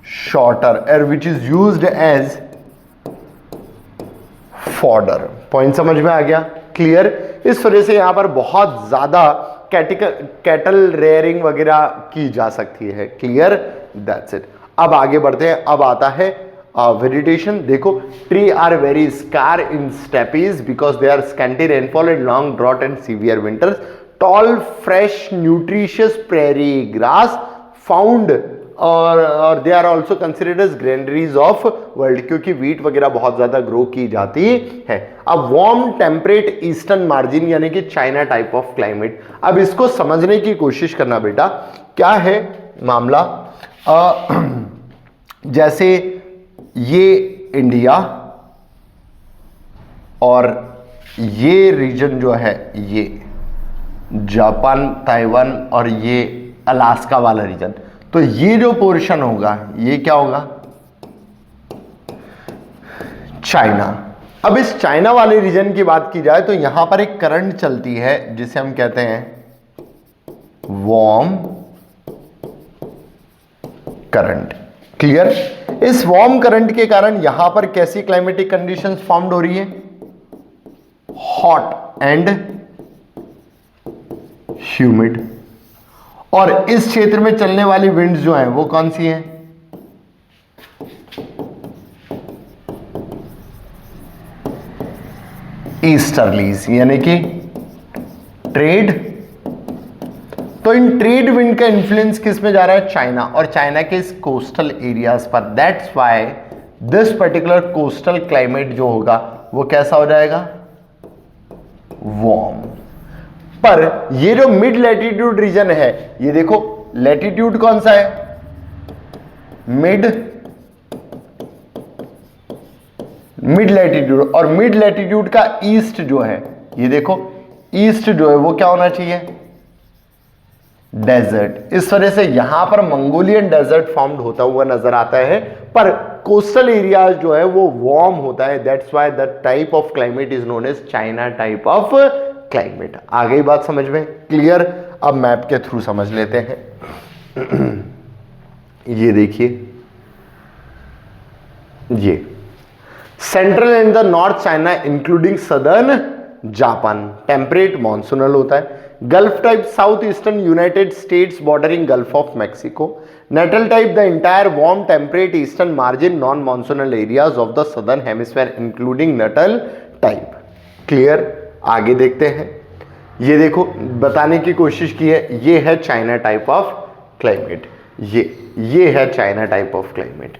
Shorter, uh which is used as fodder. Point समझ में आ गया? क्लियर? इस वजह से यहां पर बहुत ज्यादा कैटल रेयरिंग वगैरह की जा सकती है। क्लियर? That's it. अब आगे बढ़ते हैं। अब आता है वेजिटेशन। देखो, tree are very scarce in steppes because they are scanty rainfall and long drought and severe winters. Tall fresh nutritious prairie grass found और they are also considered as granaries of world, क्योंकि wheat वगैरह बहुत ज्यादा grow की जाती है। अब warm temperate eastern margin यानी कि चाइना टाइप ऑफ क्लाइमेट। अब इसको समझने की कोशिश करना बेटा, क्या है मामला। जैसे ये इंडिया और ये रीजन जो है ये जापान, ताइवान और ये अलास्का वाला रीजन, तो ये जो पोर्शन होगा ये क्या होगा? चाइना। अब इस चाइना वाले रीजन की बात की जाए तो यहां पर एक करंट चलती है जिसे हम कहते हैं वार्म करंट। क्लियर? इस वार्म करंट के कारण यहां पर कैसी क्लाइमेटिक कंडीशंस फॉर्म्ड हो रही है? Hot and humid. और इस क्षेत्र में चलने वाली विंड्स जो हैं वो कौन सी हैं? ईस्टर्लीज, यानी कि ट्रेड। तो इन ट्रेड विंड का इंफ्लुएंस किस में जा रहा है? चाइना, और चाइना के इस कोस्टल एरियाज पर। That's why this particular coastal climate जो होगा वो कैसा हो जाएगा? वार्म। पर ये जो मिड लैटिट्यूड रीजन है, ये देखो लैटिट्यूड कौन सा है? Mid latitude. और मिड लैटिट्यूड का ईस्ट जो है, ये देखो ईस्ट जो है वो क्या होना चाहिए? डेजर्ट। इस तरह से यहां पर मंगोलियन डेजर्ट फॉर्म्ड होता हुआ नजर आता है, पर कोस्टल एरिया जो है वो वार्म होता है। That's why the type of climate is known as China type of climate. आ गई बात समझ में? क्लियर? अब मैप के थ्रू समझ लेते हैं। ये देखिए, ये central and the north China including southern Japan temperate monsoonal होता है। Gulf type south eastern United States bordering Gulf of Mexico. Natal type the entire warm temperate eastern margin non monsoonal areas of the southern hemisphere including Natal type. Clear? आगे देखते हैं। ये देखो, बताने की कोशिश की है, ये है चाइना टाइप ऑफ क्लाइमेट। ये है चाइना टाइप ऑफ क्लाइमेट।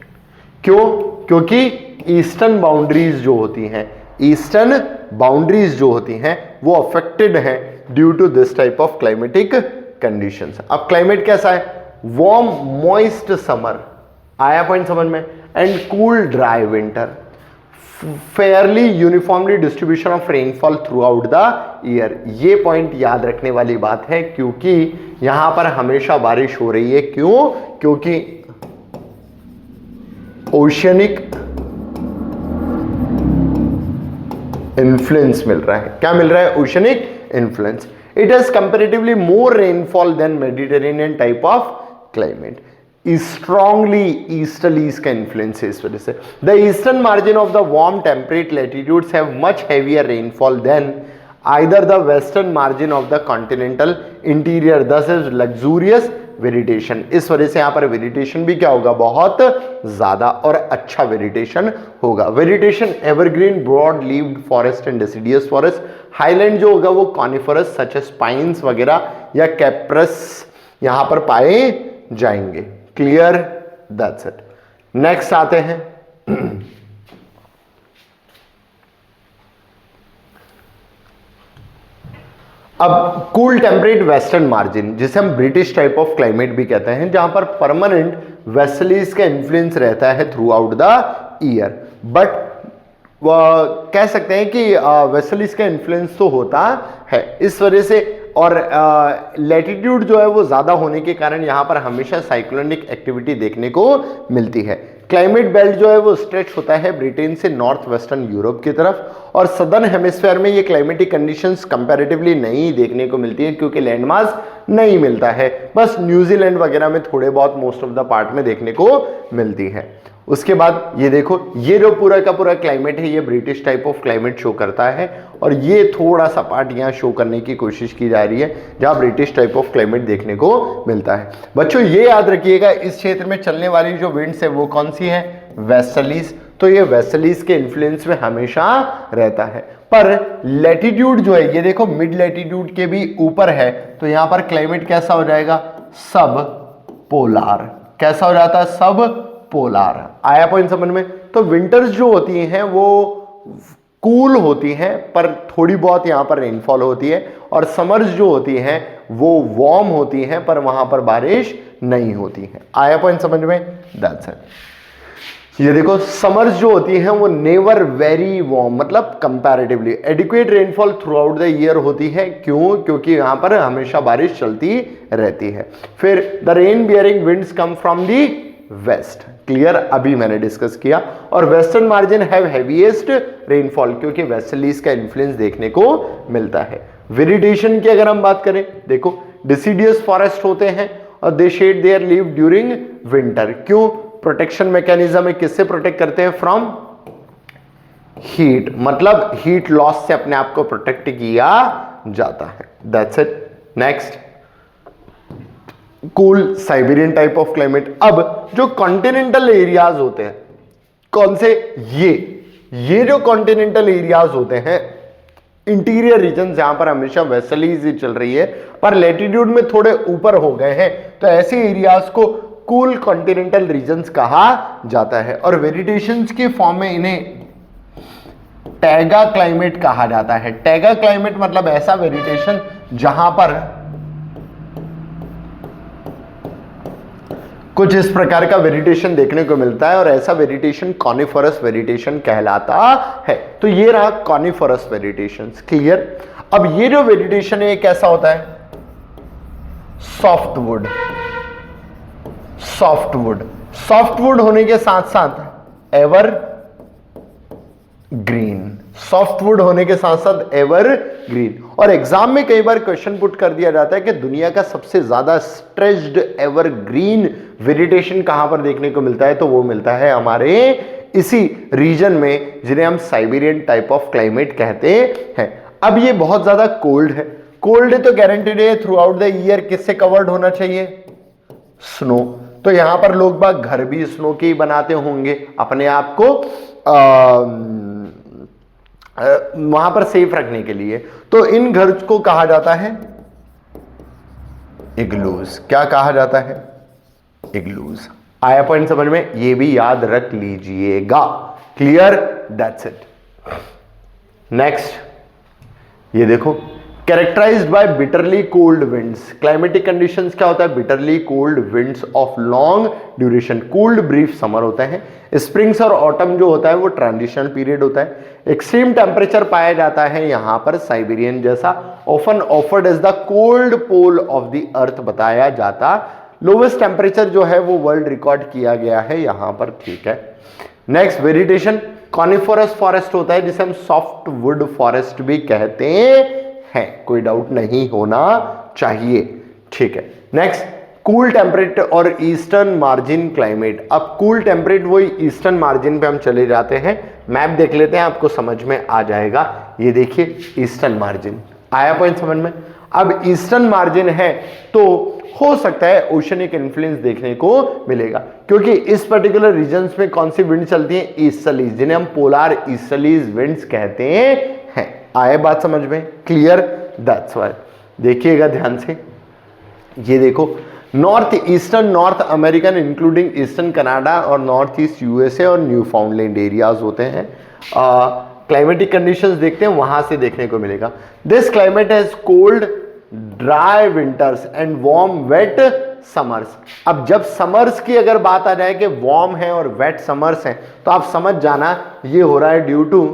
क्यों? क्योंकि ईस्टर्न बाउंड्रीज जो होती हैं, ईस्टर्न बाउंड्रीज जो होती हैं वो अफेक्टेड हैं due to this type of climatic conditions. अब क्लाइमेट कैसा है? Warm moist summer. आया पॉइंट समझ में? And cool dry winter. Fairly uniformly distribution of rainfall throughout the year. ये पॉइंट याद रखने वाली बात है, क्योंकि यहां पर हमेशा बारिश हो रही है। क्यों? क्योंकि ओशियनिक इन्फ्लुएंस मिल रहा है। क्या मिल रहा है? Oceanic influence. It has comparatively more rainfall than Mediterranean type of climate. Strongly easterlies का इन्फ्लुएंस है इस वजह से। The eastern margin of the warm temperate latitudes have much heavier rainfall than either the western margin of the continental interior, thus is luxurious vegetation. इस वजह से यहां पर वेजिटेशन भी क्या होगा, बहुत ज्यादा और अच्छा वेजिटेशन होगा। Vegetation evergreen, broad leaved forest and deciduous forest. Highland जो होगा वो कॉनिफरस सच एज पाइन्स वगैरह या कैप्रेस यहां पर पाए जाएंगे। Clear, that's it. नेक्स्ट आते हैं अब कूल टेम्परेट वेस्टर्न मार्जिन, जिसे हम ब्रिटिश टाइप ऑफ क्लाइमेट भी कहते हैं, जहां पर परमानेंट वेस्टलीज का इन्फ्लुएंस रहता है through out the year. But कह सकते हैं कि वेस्टलीज का इन्फ्लुएंस तो होता है इस वजह से, और लैटिट्यूड जो है वो ज्यादा होने के कारण यहां पर हमेशा साइक्लोनिक एक्टिविटी देखने को मिलती है। क्लाइमेट बेल्ट जो है वो स्ट्रेच होता है ब्रिटेन से नॉर्थ वेस्टर्न यूरोप की तरफ, और सदर्न हेमिस्फीयर में ये क्लाइमेटिक कंडीशंस कंपैरेटिवली नहीं देखने को मिलती है क्योंकि लैंडमास नहीं मिलता है, बस न्यूजीलैंड वगैरह में थोड़े बहुत मोस्ट ऑफ द पार्ट में देखने को मिलती है। उसके बाद ये देखो, ये जो पूरा का पूरा क्लाइमेट है ये British type of climate show करता है, और ये थोड़ा सा पार्ट यहाँ शो करने की कोशिश की जा रही है जहाँ ब्रिटिश टाइप ऑफ क्लाइमेट देखने को मिलता है। बच्चों ये याद रखिएगा, इस क्षेत्र में चलने वाली जो विंड्स है वो कौन सी है, वेस्टर्लीज। तो ये वेस्टर्लीज के इन्फ्लुएंस में हमेशा रहता है। पर लैटिट्यूड जो है ये देखो मिड लैटिट्यूड के भी ऊपर है, तो यहाँ पर क्लाइमेट कैसा हो जाएगा, सब पोलार। कैसा हो जाता है, सब पोलार। आया पॉइंट समझ में। तो विंटर्स जो होती हैं वो कूल होती हैं पर थोड़ी बहुत यहां पर रेनफॉल होती है, और समर्स जो होती हैं वो वार्म होती हैं पर वहां पर बारिश नहीं होती है। आया पॉइंट समझ में, दैट्स इट। ये देखो समर्स जो होती हैं वो नेवर वेरी वार्म, मतलब comparatively adequate rainfall throughout the year होती है। क्यों, क्योंकि यहां पर हमेशा बारिश चलती रहती है। फिर the rain bearing winds come from the west. Clear, अभी मैंने डिस्कस किया। और western margin have heaviest rainfall, क्योंकि वेस्टर्लीज का इन्फ्लुएंस देखने को मिलता है। वेजिटेशन की अगर हम बात करें, देखो डिसिडियस फॉरेस्ट होते हैं और they shed their leave during winter. क्यों, प्रोटेक्शन मैकेनिज्म है, किससे प्रोटेक्ट करते हैं, फ्रॉम हीट, मतलब हीट लॉस से अपने आप को प्रोटेक्ट किया जाता है। That's it. Next, cool Siberian type of climate. अब जो कॉन्टिनेंटल एरियाज होते हैं, कौन से, ये जो कॉन्टिनेंटल एरियाज होते हैं, इंटीरियर रीजन जहां पर हमेशा वेस्टर्लीज ही चल रही है पर लैटिट्यूड में थोड़े ऊपर हो गए हैं, तो ऐसे एरियाज को कूल कॉन्टिनेंटल रीजन्स कहा जाता है। और वेजिटेशंस के फॉर्म में इन्हें टैगा क्लाइमेट कहा जाता है। टैगा क्लाइमेट मतलब ऐसा वेजिटेशन जहां पर कुछ इस प्रकार का वेजिटेशन देखने को मिलता है, और ऐसा वेजिटेशन कॉनिफरस वेजिटेशन कहलाता है। तो ये रहा कॉनिफरस वेजिटेशन। क्लियर। अब ये जो वेजिटेशन है ये कैसा होता है, सॉफ्टवुड। सॉफ्टवुड, सॉफ्टवुड होने के साथ साथ एवर ग्रीन, सॉफ्टवुड होने के साथ साथ एवर ग्रीन। और एग्जाम में कई बार क्वेश्चन पुट कर दिया जाता है कि दुनिया का सबसे ज्यादा स्ट्रेच्ड एवर ग्रीन वेजिटेशन कहां पर देखने को मिलता है, तो वो मिलता है हमारे इसी रीजन में जिन्हें हम साइबेरियन टाइप ऑफ क्लाइमेट कहते हैं। अब ये बहुत ज्यादा कोल्ड है, कोल्ड है तो गारंटीड है थ्रू आउट द ईयर किससे कवर्ड होना चाहिए, स्नो। तो यहां पर लोग बाग घर भी स्नो के ही बनाते होंगे अपने आप को वहां पर सेफ रखने के लिए। तो इन घर को कहा जाता है इग्लूज। क्या कहा जाता है, इग्लूज। आया पॉइंट समझ में, ये भी याद रख लीजिएगा। Clear, that's it. नेक्स्ट, ये देखो characterised by bitterly cold winds. Climatic conditions क्या होता है, bitterly cold winds of long duration, cold brief summer होता है। स्प्रिंग्स और ऑटम जो होता है वो ट्रांजिशनल पीरियड होता है। एक्सट्रीम टेम्परेचर पाया जाता है यहां पर साइबेरियन जैसा, often offered as the cold pole of the earth बताया जाता। लोवेस्ट टेम्परेचर जो है वो वर्ल्ड रिकॉर्ड किया गया है यहां पर। ठीक है। नेक्स्ट, वेजिटेशन कॉनिफरस फॉरेस्ट होता है जिसे हम सॉफ्ट वुड फॉरेस्ट भी कहते हैं, कोई डाउट नहीं होना चाहिए। ठीक है। नेक्स्ट, कूल टेम्परेट और ईस्टर्न मार्जिन क्लाइमेट। अब कूल टेम्परेट वही ईस्टर्न मार्जिन पे हम चले जाते हैं, मैप देख लेते हैं, आपको समझ में आ जाएगा। ये देखिए ईस्टर्न मार्जिन, आया पॉइंट समझ में। अब ईस्टर्न मार्जिन है तो हो सकता है ओशनिक इन्फ्लुएंस देखने को मिलेगा, क्योंकि इस पर्टिकुलर रीजन्स में कौन सी विंड चलती है, ईस्टर्लीज, जिन्हें हम पोलर ईस्टर्लीज विंड्स कहते हैं। आए बात समझ में, क्लियर, दैट्स व्हाई। देखिएगा ध्यान से, ये देखो north eastern north American including eastern Canada और नॉर्थ ईस्ट यूएसए और न्यू फाउंडलैंड एरियाज होते हैं। क्लाइमेटिक कंडीशंस देखते हैं, वहां से देखने को मिलेगा। This climate has cold dry winters and warm wet summers. अब जब समर्स की अगर बात आ जाए कि वार्म है और वेट समर्स हैं, तो आप समझ जाना ये हो रहा है ड्यू टू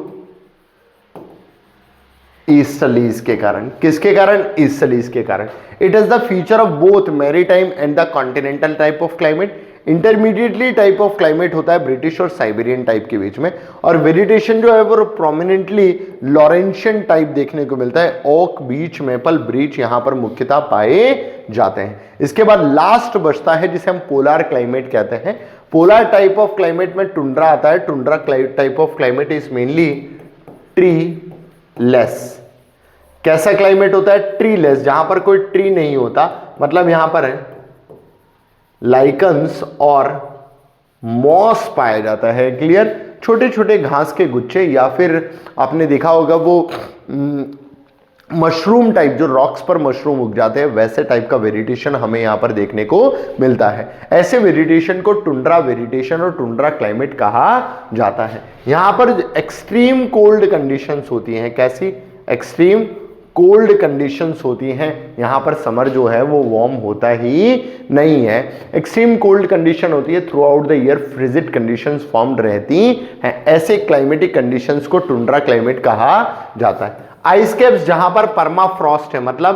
ईस्टर्लीज के कारण। किसके कारण, ईस्टर्लीज के कारण। It is the feature of both maritime and the continental type of climate. Intermediately type of climate होता है ब्रिटिश और साइबेरियन टाइप के बीच में, और वेजिटेशन जो है वो प्रोमिनेंटली लॉरेंशियन टाइप देखने को मिलता है। ओक, बीच, मेपल, ब्रीच यहां पर मुख्यतः पाए जाते हैं। इसके बाद लास्ट बचता है जिसे हम पोलर क्लाइमेट कहते हैं। पोलर टाइप ऑफ क्लाइमेट में टुंड्रा आता है। Tundra type of climate is mainly tree less. कैसा क्लाइमेट होता है, ट्री लेस, जहां पर कोई ट्री नहीं होता, मतलब यहां पर है लाइकन्स और मॉस पाया जाता है। क्लियर, छोटे छोटे घास के गुच्छे, या फिर आपने देखा होगा वो मशरूम टाइप, जो रॉक्स पर मशरूम उग जाते हैं, वैसे टाइप का वेजिटेशन हमें यहां पर देखने को मिलता है। ऐसे वेजिटेशन को टुंड्रा वेजिटेशन और टुंड्रा क्लाइमेट कहा जाता है। यहां पर एक्सट्रीम कोल्ड कंडीशंस होती हैं। कैसी, एक्सट्रीम कोल्ड कंडीशंस होती हैं। यहां पर समर जो है वो वार्म होता ही नहीं है, एक्सट्रीम कोल्ड कंडीशन होती है। Through out the year frigid conditions formed रहती हैं। ऐसे क्लाइमेटिक कंडीशंस को टुंड्रा क्लाइमेट कहा जाता है। आइस कैप्स, जहां पर परमाफ्रॉस्ट है, मतलब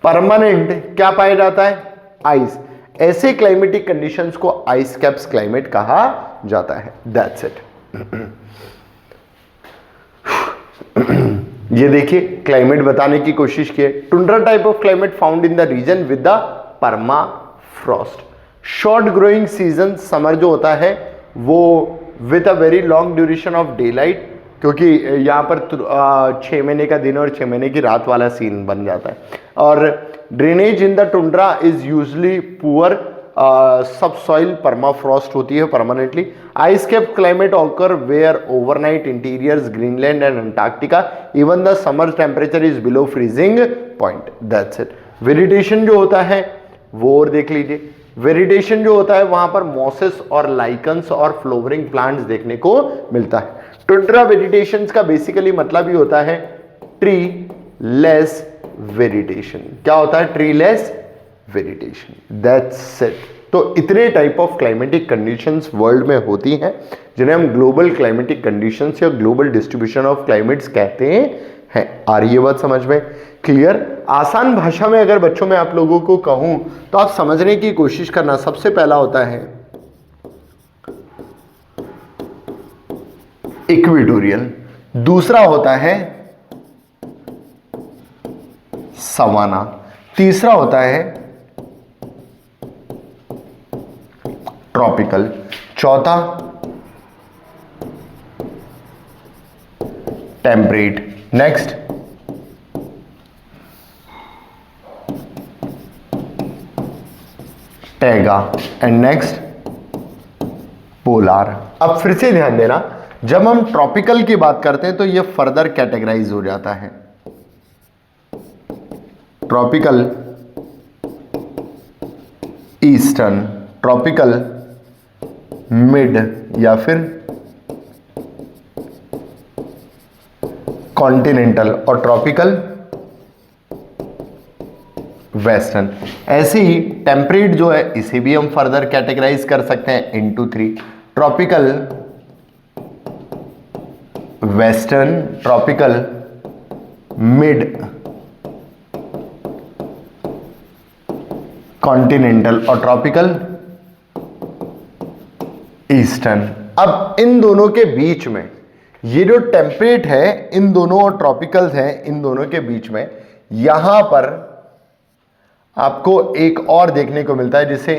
परमानेंट क्या पाया जाता है, आइस, ऐसे क्लाइमेटिक कंडीशंस को आइस कैप्स क्लाइमेट कहा जाता है। That's it. ये देखिए क्लाइमेट बताने की कोशिश की है। Tundra type of climate found in the region with the permafrost. Short growing season, summer जो होता है वो with a very long duration of daylight, क्योंकि यहाँ पर 6 महीने का दिन और 6 महीने की रात वाला सीन बन जाता है। और drainage in the tundra is usually poor, subsoil permafrost होती है permanently. Ice cap climate occur where overnight interiors Greenland and Antarctica, even the summer temperature is below freezing point. That's it. Vegetation जो होता है वो और देख लीजिए। Vegetation जो होता है वहां पर मॉसेस और लाइकन्स और फ्लोवरिंग प्लांट्स देखने को मिलता है। टुंड्रा वेजिटेशन का बेसिकली मतलब ही होता है ट्री लेस वेजिटेशन। क्या होता है, tree less vegetation. That's it. तो इतने type of climatic conditions world में होती हैं, जिन्हें हम ग्लोबल क्लाइमेटिक कंडीशंस या ग्लोबल डिस्ट्रीब्यूशन ऑफ क्लाइमेट्स कहते हैं। आ रही है बात समझ में, क्लियर। आसान भाषा में अगर बच्चों में आप लोगों को कहूं तो आप समझने की कोशिश करना। सबसे पहला होता है इक्वेटोरियल, दूसरा होता है सवाना, तीसरा होता है ट्रॉपिकल, चौथा temperate, next taiga and next polar. अब फिर से ध्यान देना, जब हम ट्रॉपिकल की बात करते हैं तो ये फर्दर कैटेगराइज हो जाता है। ट्रॉपिकल ईस्टर्न, ट्रॉपिकल मिड या फिर कॉन्टिनेंटल और ट्रॉपिकल वेस्टर्न। ऐसे ही टेम्परेट जो है इसे भी हम फर्दर कैटेगराइज कर सकते हैं into 3, tropical western, tropical mid, continental और ट्रॉपिकल ईस्टर्न। अब इन दोनों के बीच में ये जो टेम्परेट है, इन दोनों और ट्रॉपिकल है, इन दोनों के बीच में यहां पर आपको एक और देखने को मिलता है जिसे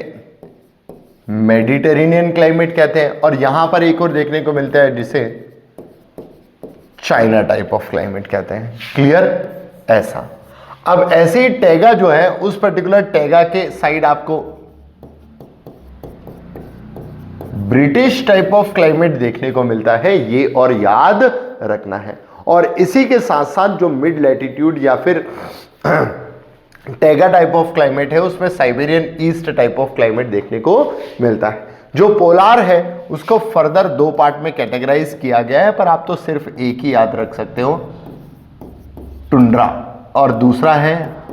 मेडिटेरेनियन क्लाइमेट कहते हैं, और यहां पर एक और देखने को मिलता है जिसे चाइना टाइप ऑफ क्लाइमेट कहते हैं। क्लियर? ऐसा। अब ऐसे ही टैगा जो है, उस पर्टिकुलर टैगा के साइड आपको ब्रिटिश टाइप ऑफ क्लाइमेट देखने को मिलता है, ये और याद रखना है। और इसी के साथ साथ जो मिड लैटिट्यूड या फिर टैगा टाइप ऑफ क्लाइमेट है, उसमें Siberian east type of climate देखने को मिलता है। जो पोलार है उसको फर्दर दो पार्ट में कैटेगराइज किया गया है, पर आप तो सिर्फ एक ही याद रख सकते हो, टुंड्रा, और दूसरा है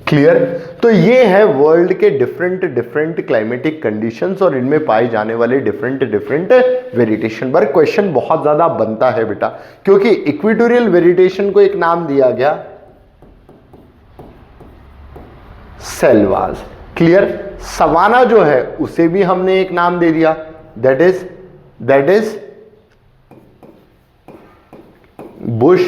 क्लियर। तो ये है वर्ल्ड के डिफरेंट क्लाइमेटिक कंडीशंस और इनमें पाए जाने वाले डिफरेंट वेरिएशन। पर क्वेश्चन बहुत ज्यादा बनता है बेटा, क्योंकि इक्वेटोरियल वेरिएशन को एक नाम दिया गया सेल्वाज। क्लियर? सवाना जो है उसे भी हमने एक नाम दे दिया, दैट इज बुश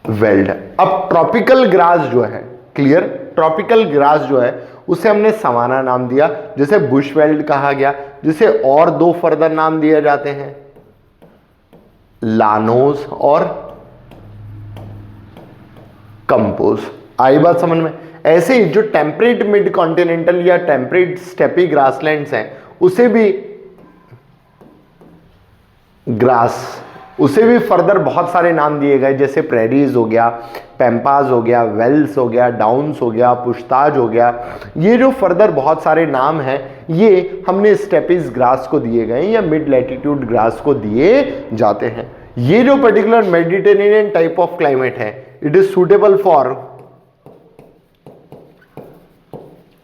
वेल्ड। अब ट्रॉपिकल ग्रास जो है, क्लियर, ट्रॉपिकल ग्रास जो है उसे हमने सवाना नाम दिया, जिसे बुश वेल्ड कहा गया, जिसे और दो फर्दर नाम दिए जाते हैं, लानोस और कंपोज। आई बात समझ में? ऐसे ही जो टेम्परेट मिड कॉन्टिनेंटल या टेम्परेट स्टेपी ग्रासलैंड्स हैं उसे भी फर्दर बहुत सारे नाम दिए गए, जैसे प्रेरीज हो गया, पैम्पाज हो गया, वेल्स हो गया, डाउन्स हो गया, पुश्ताज हो गया। ये जो फर्दर बहुत सारे नाम हैं ये हमने स्टेपीज ग्रास को दिए गए या मिड लैटिट्यूड ग्रास को दिए जाते हैं। ये जो particular Mediterranean type of climate है, it is suitable for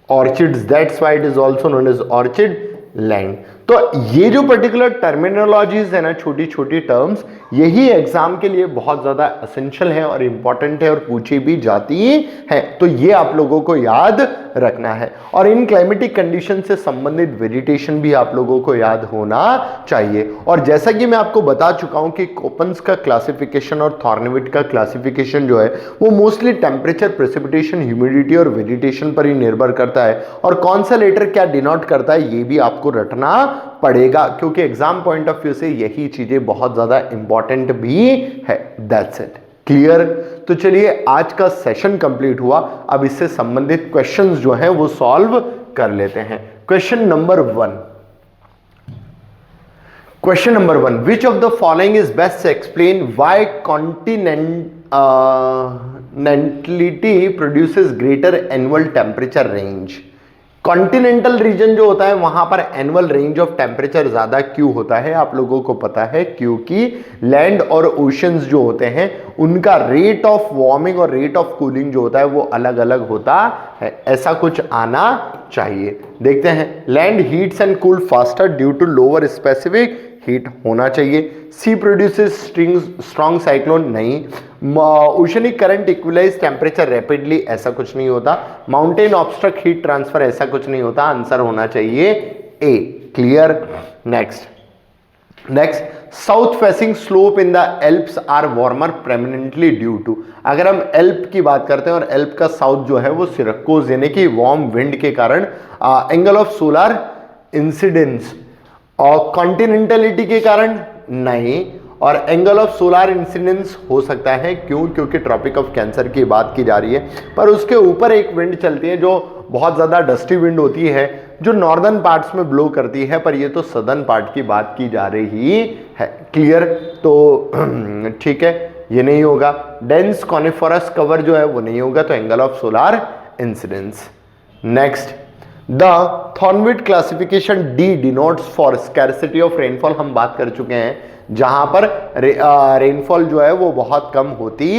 orchards, that's why it is also known as orchard land. तो ये जो पर्टिकुलर टर्मिनोलॉजीज है ना, छोटी छोटी टर्म्स, यही एग्जाम के लिए बहुत ज्यादा एसेंशियल है और इंपॉर्टेंट है और पूछी भी जाती है। तो ये आप लोगों को याद रखना है, और इन क्लाइमेटिक कंडीशन से संबंधित वेजिटेशन भी आप लोगों को याद होना चाहिए। और जैसा कि मैं आपको बता चुका हूं कि कोपन्स का क्लासिफिकेशन और थॉर्नविट का क्लासिफिकेशन जो है वो मोस्टली टेम्परेचर, प्रेसिपिटेशन, ह्यूमिडिटी और वेजिटेशन पर ही निर्भर करता है, और कौन सा लेटर क्या डिनोट करता है ये भी आपको रटना पड़ेगा, क्योंकि एग्जाम पॉइंट ऑफ व्यू से यही चीजें बहुत ज्यादा इंपॉर्टेंट भी है। That's it. क्लियर? तो चलिए आज का सेशन कंप्लीट हुआ, अब इससे संबंधित क्वेश्चंस जो हैं वो सॉल्व कर लेते हैं। Question number 1, which of the following is best to explain why continentality produces greater annual temperature range. Continental region जो होता है वहां पर एनुअल रेंज ऑफ टेम्परेचर ज्यादा क्यों होता है? आप लोगों को पता है, क्योंकि लैंड और ओशंस जो होते हैं उनका रेट ऑफ वार्मिंग और रेट ऑफ कूलिंग जो होता है वो अलग अलग होता है। ऐसा कुछ आना चाहिए। देखते हैं, land heats and cool faster due to lower specific heat, होना चाहिए। सी प्रोड्यूसेस स्ट्रॉन्ग साइक्लोन, नहीं। Oceanic current equalise temperature rapidly, ऐसा कुछ नहीं होता। माउंटेन ऑब्स्ट्रक्ट हीट ट्रांसफर, ऐसा कुछ नहीं होता। आंसर होना चाहिए A. Clear? Next, south facing slope in the Alps are warmer preeminently due to. अगर हम एल्प की बात करते हैं और एल्प का साउथ जो है वो सिरक्कोज यानी कि वार्म विंड के कारण, एंगल ऑफ सोलर इंसिडेंस और कॉन्टिनेंटलिटी के कारण नहीं, और एंगल ऑफ सोलर इंसिडेंस हो सकता है। क्यों? क्योंकि ट्रॉपिक ऑफ कैंसर की बात की जा रही है, पर उसके ऊपर एक विंड चलती है जो बहुत ज़्यादा डस्टी विंड होती है, जो नॉर्दर्न पार्ट्स में ब्लो करती है, पर ये तो सदर्न पार्ट की बात की जा रही है। क्लियर? तो ठीक है, ये नहीं होगा। डेंस कॉनिफरस कवर जो है वो नहीं होगा, तो angle of solar incidence. Next, the Thornthwaite classification D denotes for scarcity of rainfall, हम बात कर चुके हैं, जहां पर रेनफॉल जो है वो बहुत कम होती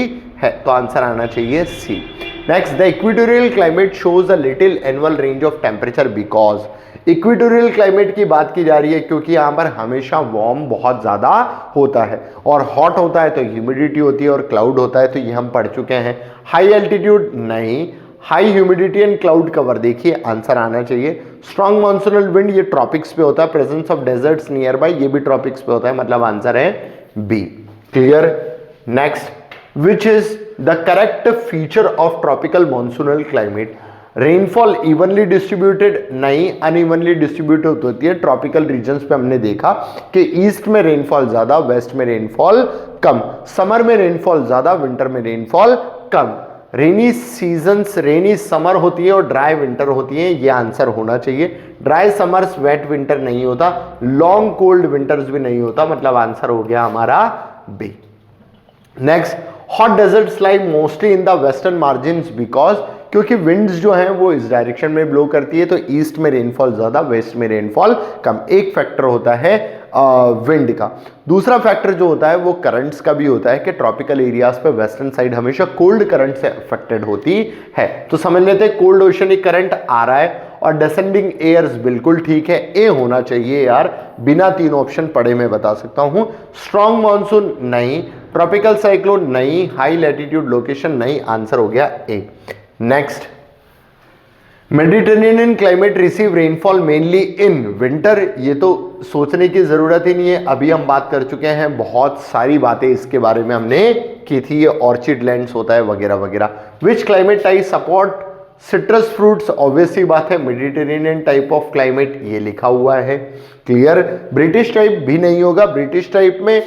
है, तो आंसर आना चाहिए C. Next, the equatorial climate shows a little annual range of temperature because. Equatorial climate की बात की जा रही है क्योंकि यहां पर हमेशा वार्म बहुत ज्यादा होता है, और हॉट होता है तो ह्यूमिडिटी होती है और क्लाउड होता है, तो ये हम पढ़ चुके हैं। हाई एल्टीट्यूड नहीं, high humidity and cloud cover, देखिए आंसर आना चाहिए। स्ट्रॉन्ग मॉन्सूनल विंड, ये ट्रॉपिक्स पे होता है। Presence of deserts nearby, ये भी ट्रॉपिक्स पे होता है, मतलब आंसर है B. Clear? Next, which is the correct feature of tropical monsoonal climate. Rainfall evenly distributed, नहीं, अनइवनली डिस्ट्रीब्यूटेड होती है। ट्रॉपिकल रीजन्स पे हमने देखा कि ईस्ट में रेनफॉल ज्यादा, वेस्ट में रेनफॉल कम, समर में रेनफॉल ज्यादा, विंटर में रेनफॉल कम। रेनी सीजन्स, रेनी समर होती है और ड्राई विंटर होती है, ये आंसर होना चाहिए। ड्राई समर्स, वेट विंटर नहीं होता, लॉन्ग कोल्ड विंटर्स भी नहीं होता, मतलब आंसर हो गया हमारा B. Next, hot deserts lie mostly in the western margins because, क्योंकि विंड्स जो हैं वो इस डायरेक्शन में ब्लो करती है, तो ईस्ट में रेनफॉल ज्यादा, वेस्ट में रेनफॉल कम। एक फैक्टर होता है विंड का। दूसरा फैक्टर जो होता है वो करंट्स का भी होता है कि ट्रॉपिकल एरियाज पे वेस्टर्न साइड हमेशा कोल्ड करंट से अफेक्टेड होती है। तो समझ लेते हैं कोल्ड ओशनिक करंट आ रहा है और डिसेंडिंग एयर्स बिल्कुल ठीक है, ए होना चाहिए यार, बिना 3 ऑप्शन पढ़े मैं बता सकता हूं। स्ट्रॉन्ग मॉनसून नहीं, ट्रॉपिकल साइक्लोन नहीं, हाई लैटिट्यूड लोकेशन नहीं, आंसर हो गया A. Next, Mediterranean climate receive rainfall mainly in winter, ये तो सोचने की जरूरत ही नहीं है, अभी हम बात कर चुके हैं, बहुत सारी बातें इसके बारे में हमने की थी, ये ऑर्चिड लैंड्स होता है वगैरह वगैरह। Which climate type support citrus fruits, obviously बात है मेडिटेरेनियन टाइप ऑफ क्लाइमेट, ये लिखा हुआ है, क्लियर। ब्रिटिश टाइप भी नहीं होगा, ब्रिटिश टाइप में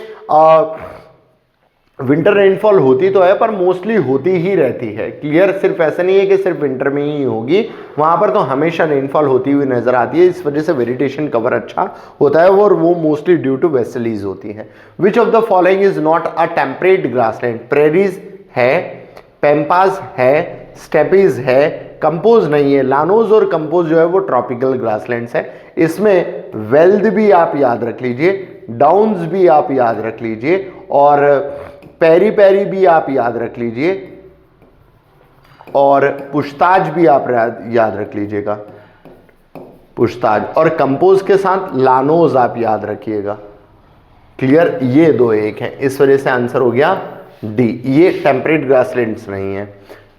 विंटर रेनफॉल होती तो है पर मोस्टली होती ही रहती है, क्लियर। सिर्फ ऐसा नहीं है कि सिर्फ विंटर में ही होगी, वहां पर तो हमेशा रेनफॉल होती हुई नजर आती है, इस वजह से वेजिटेशन कवर अच्छा होता है और वो मोस्टली ड्यू टू वेस्टलीज होती है। विच of the following is not a temperate grassland, prairies है, पैम्पास है, स्टेपीज है, कंपोज नहीं है। लानोज और कंपोज जो है वो ट्रॉपिकल ग्रासलैंड्स है, इसमें वेल्द भी आप याद रख लीजिए, डाउन्स भी आप याद रख लीजिए और पेरी पेरी भी आप याद रख लीजिए और पुछताछ भी आप याद रख लीजिएगा, पुछताछ और कंपोज के साथ लानोज आप याद रखिएगा, क्लियर। ये दो एक हैं, इस वजह से आंसर हो गया डी, ये टेम्परेट ग्रासलैंड्स नहीं है।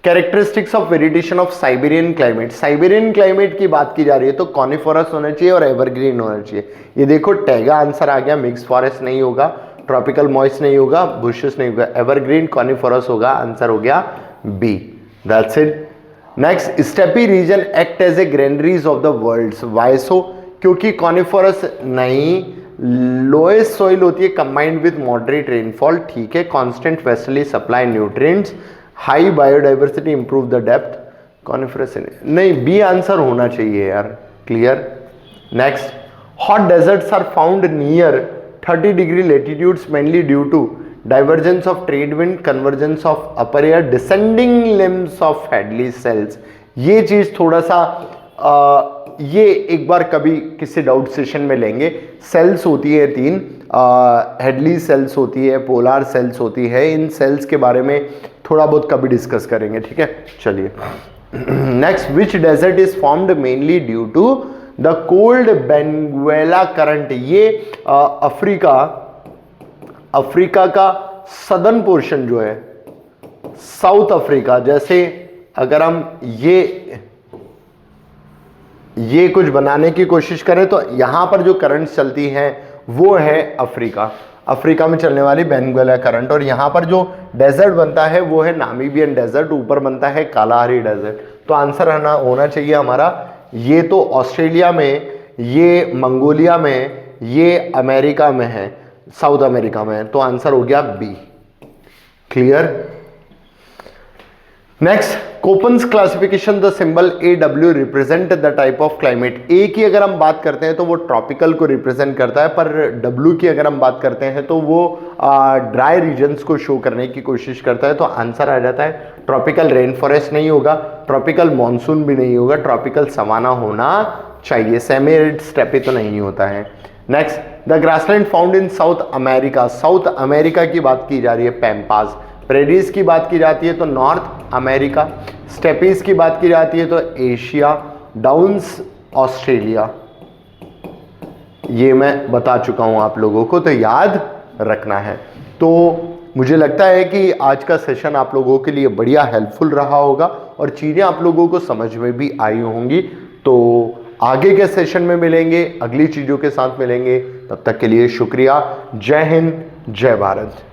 Characteristics of vegetation of Siberian climate, Siberian climate की बात की जा रही है तो कॉनिफोरस होना चाहिए और एवरग्रीन होना चाहिए। ये देखो टैगा आंसर आ गया, मिक्स फॉरेस्ट नहीं होगा, ट्रॉपिकल मॉइस्ट नहीं होगा, बुशेस नहीं होगा, एवरग्रीन कॉनिफोरस होगा, आंसर हो गया B, that's it. Next, steppe region act as a granaries of the world's, why so, क्योंकि कॉनिफोरस नहीं, लोएस्ट सॉइल होती है कंबाइंड विद मॉडरेट रेनफॉल, ठीक है, constant westerly supply nutrients, high biodiversity, improve the depth, coniferous नहीं, B answer होना चाहिए यार, clear. Next, hot deserts are found near 30 degree latitudes mainly due to divergence of trade wind, convergence of upper air, descending limbs of Hadley cells. ये चीज थोड़ा सा ये एक बार कभी किसी डाउट सेशन में लेंगे। सेल्स होती है 3, हेडली सेल्स होती है, पोलार सेल्स होती है, इन सेल्स के बारे में थोड़ा बहुत कभी डिस्कस करेंगे, ठीक है। चलिए next, which desert is formed mainly due to the cold Benguela current, ये अफ्रीका का सदर्न पोर्शन जो है, साउथ अफ्रीका, जैसे अगर हम ये कुछ बनाने की कोशिश करें तो यहां पर जो करंट चलती हैं वो है अफ्रीका में चलने वाली बेंगुएला करंट, और यहां पर जो डेजर्ट बनता है वो है नामीबियन डेजर्ट, ऊपर बनता है कालाहारी डेजर्ट। तो आंसर होना चाहिए हमारा, ये तो ऑस्ट्रेलिया में, ये मंगोलिया में, ये अमेरिका में है, साउथ अमेरिका में है, तो आंसर हो गया B, clear. Next, Koppen's classification, the symbol AW represent the type of climate. A की अगर हम बात करते हैं तो वो ट्रॉपिकल को रिप्रेजेंट करता है, पर W की अगर हम बात करते हैं तो वो ड्राई रीजन्स को शो करने की कोशिश करता है, तो आंसर आ जाता है ट्रॉपिकल रेन फॉरेस्ट नहीं होगा, ट्रॉपिकल मॉनसून भी नहीं होगा, ट्रॉपिकल सवाना होना चाहिए, सेमी एरिड स्टेपी तो नहीं होता है। Next, the grassland found in south America, south America की बात की जा रही है पैम्पास, प्रेरीज की बात की जाती है तो नॉर्थ अमेरिका, स्टेपीज की बात की जाती है तो एशिया, डाउन्स ऑस्ट्रेलिया, ये मैं बता चुका हूं आप लोगों को, तो याद रखना है। तो मुझे लगता है कि आज का सेशन आप लोगों के लिए बढ़िया हेल्पफुल रहा होगा और चीज़ें आप लोगों को समझ में भी आई होंगी। तो आगे के सेशन में मिलेंगे, अगली चीज़ों के साथ मिलेंगे, तब तक के लिए शुक्रिया। जय हिंद, जय भारत।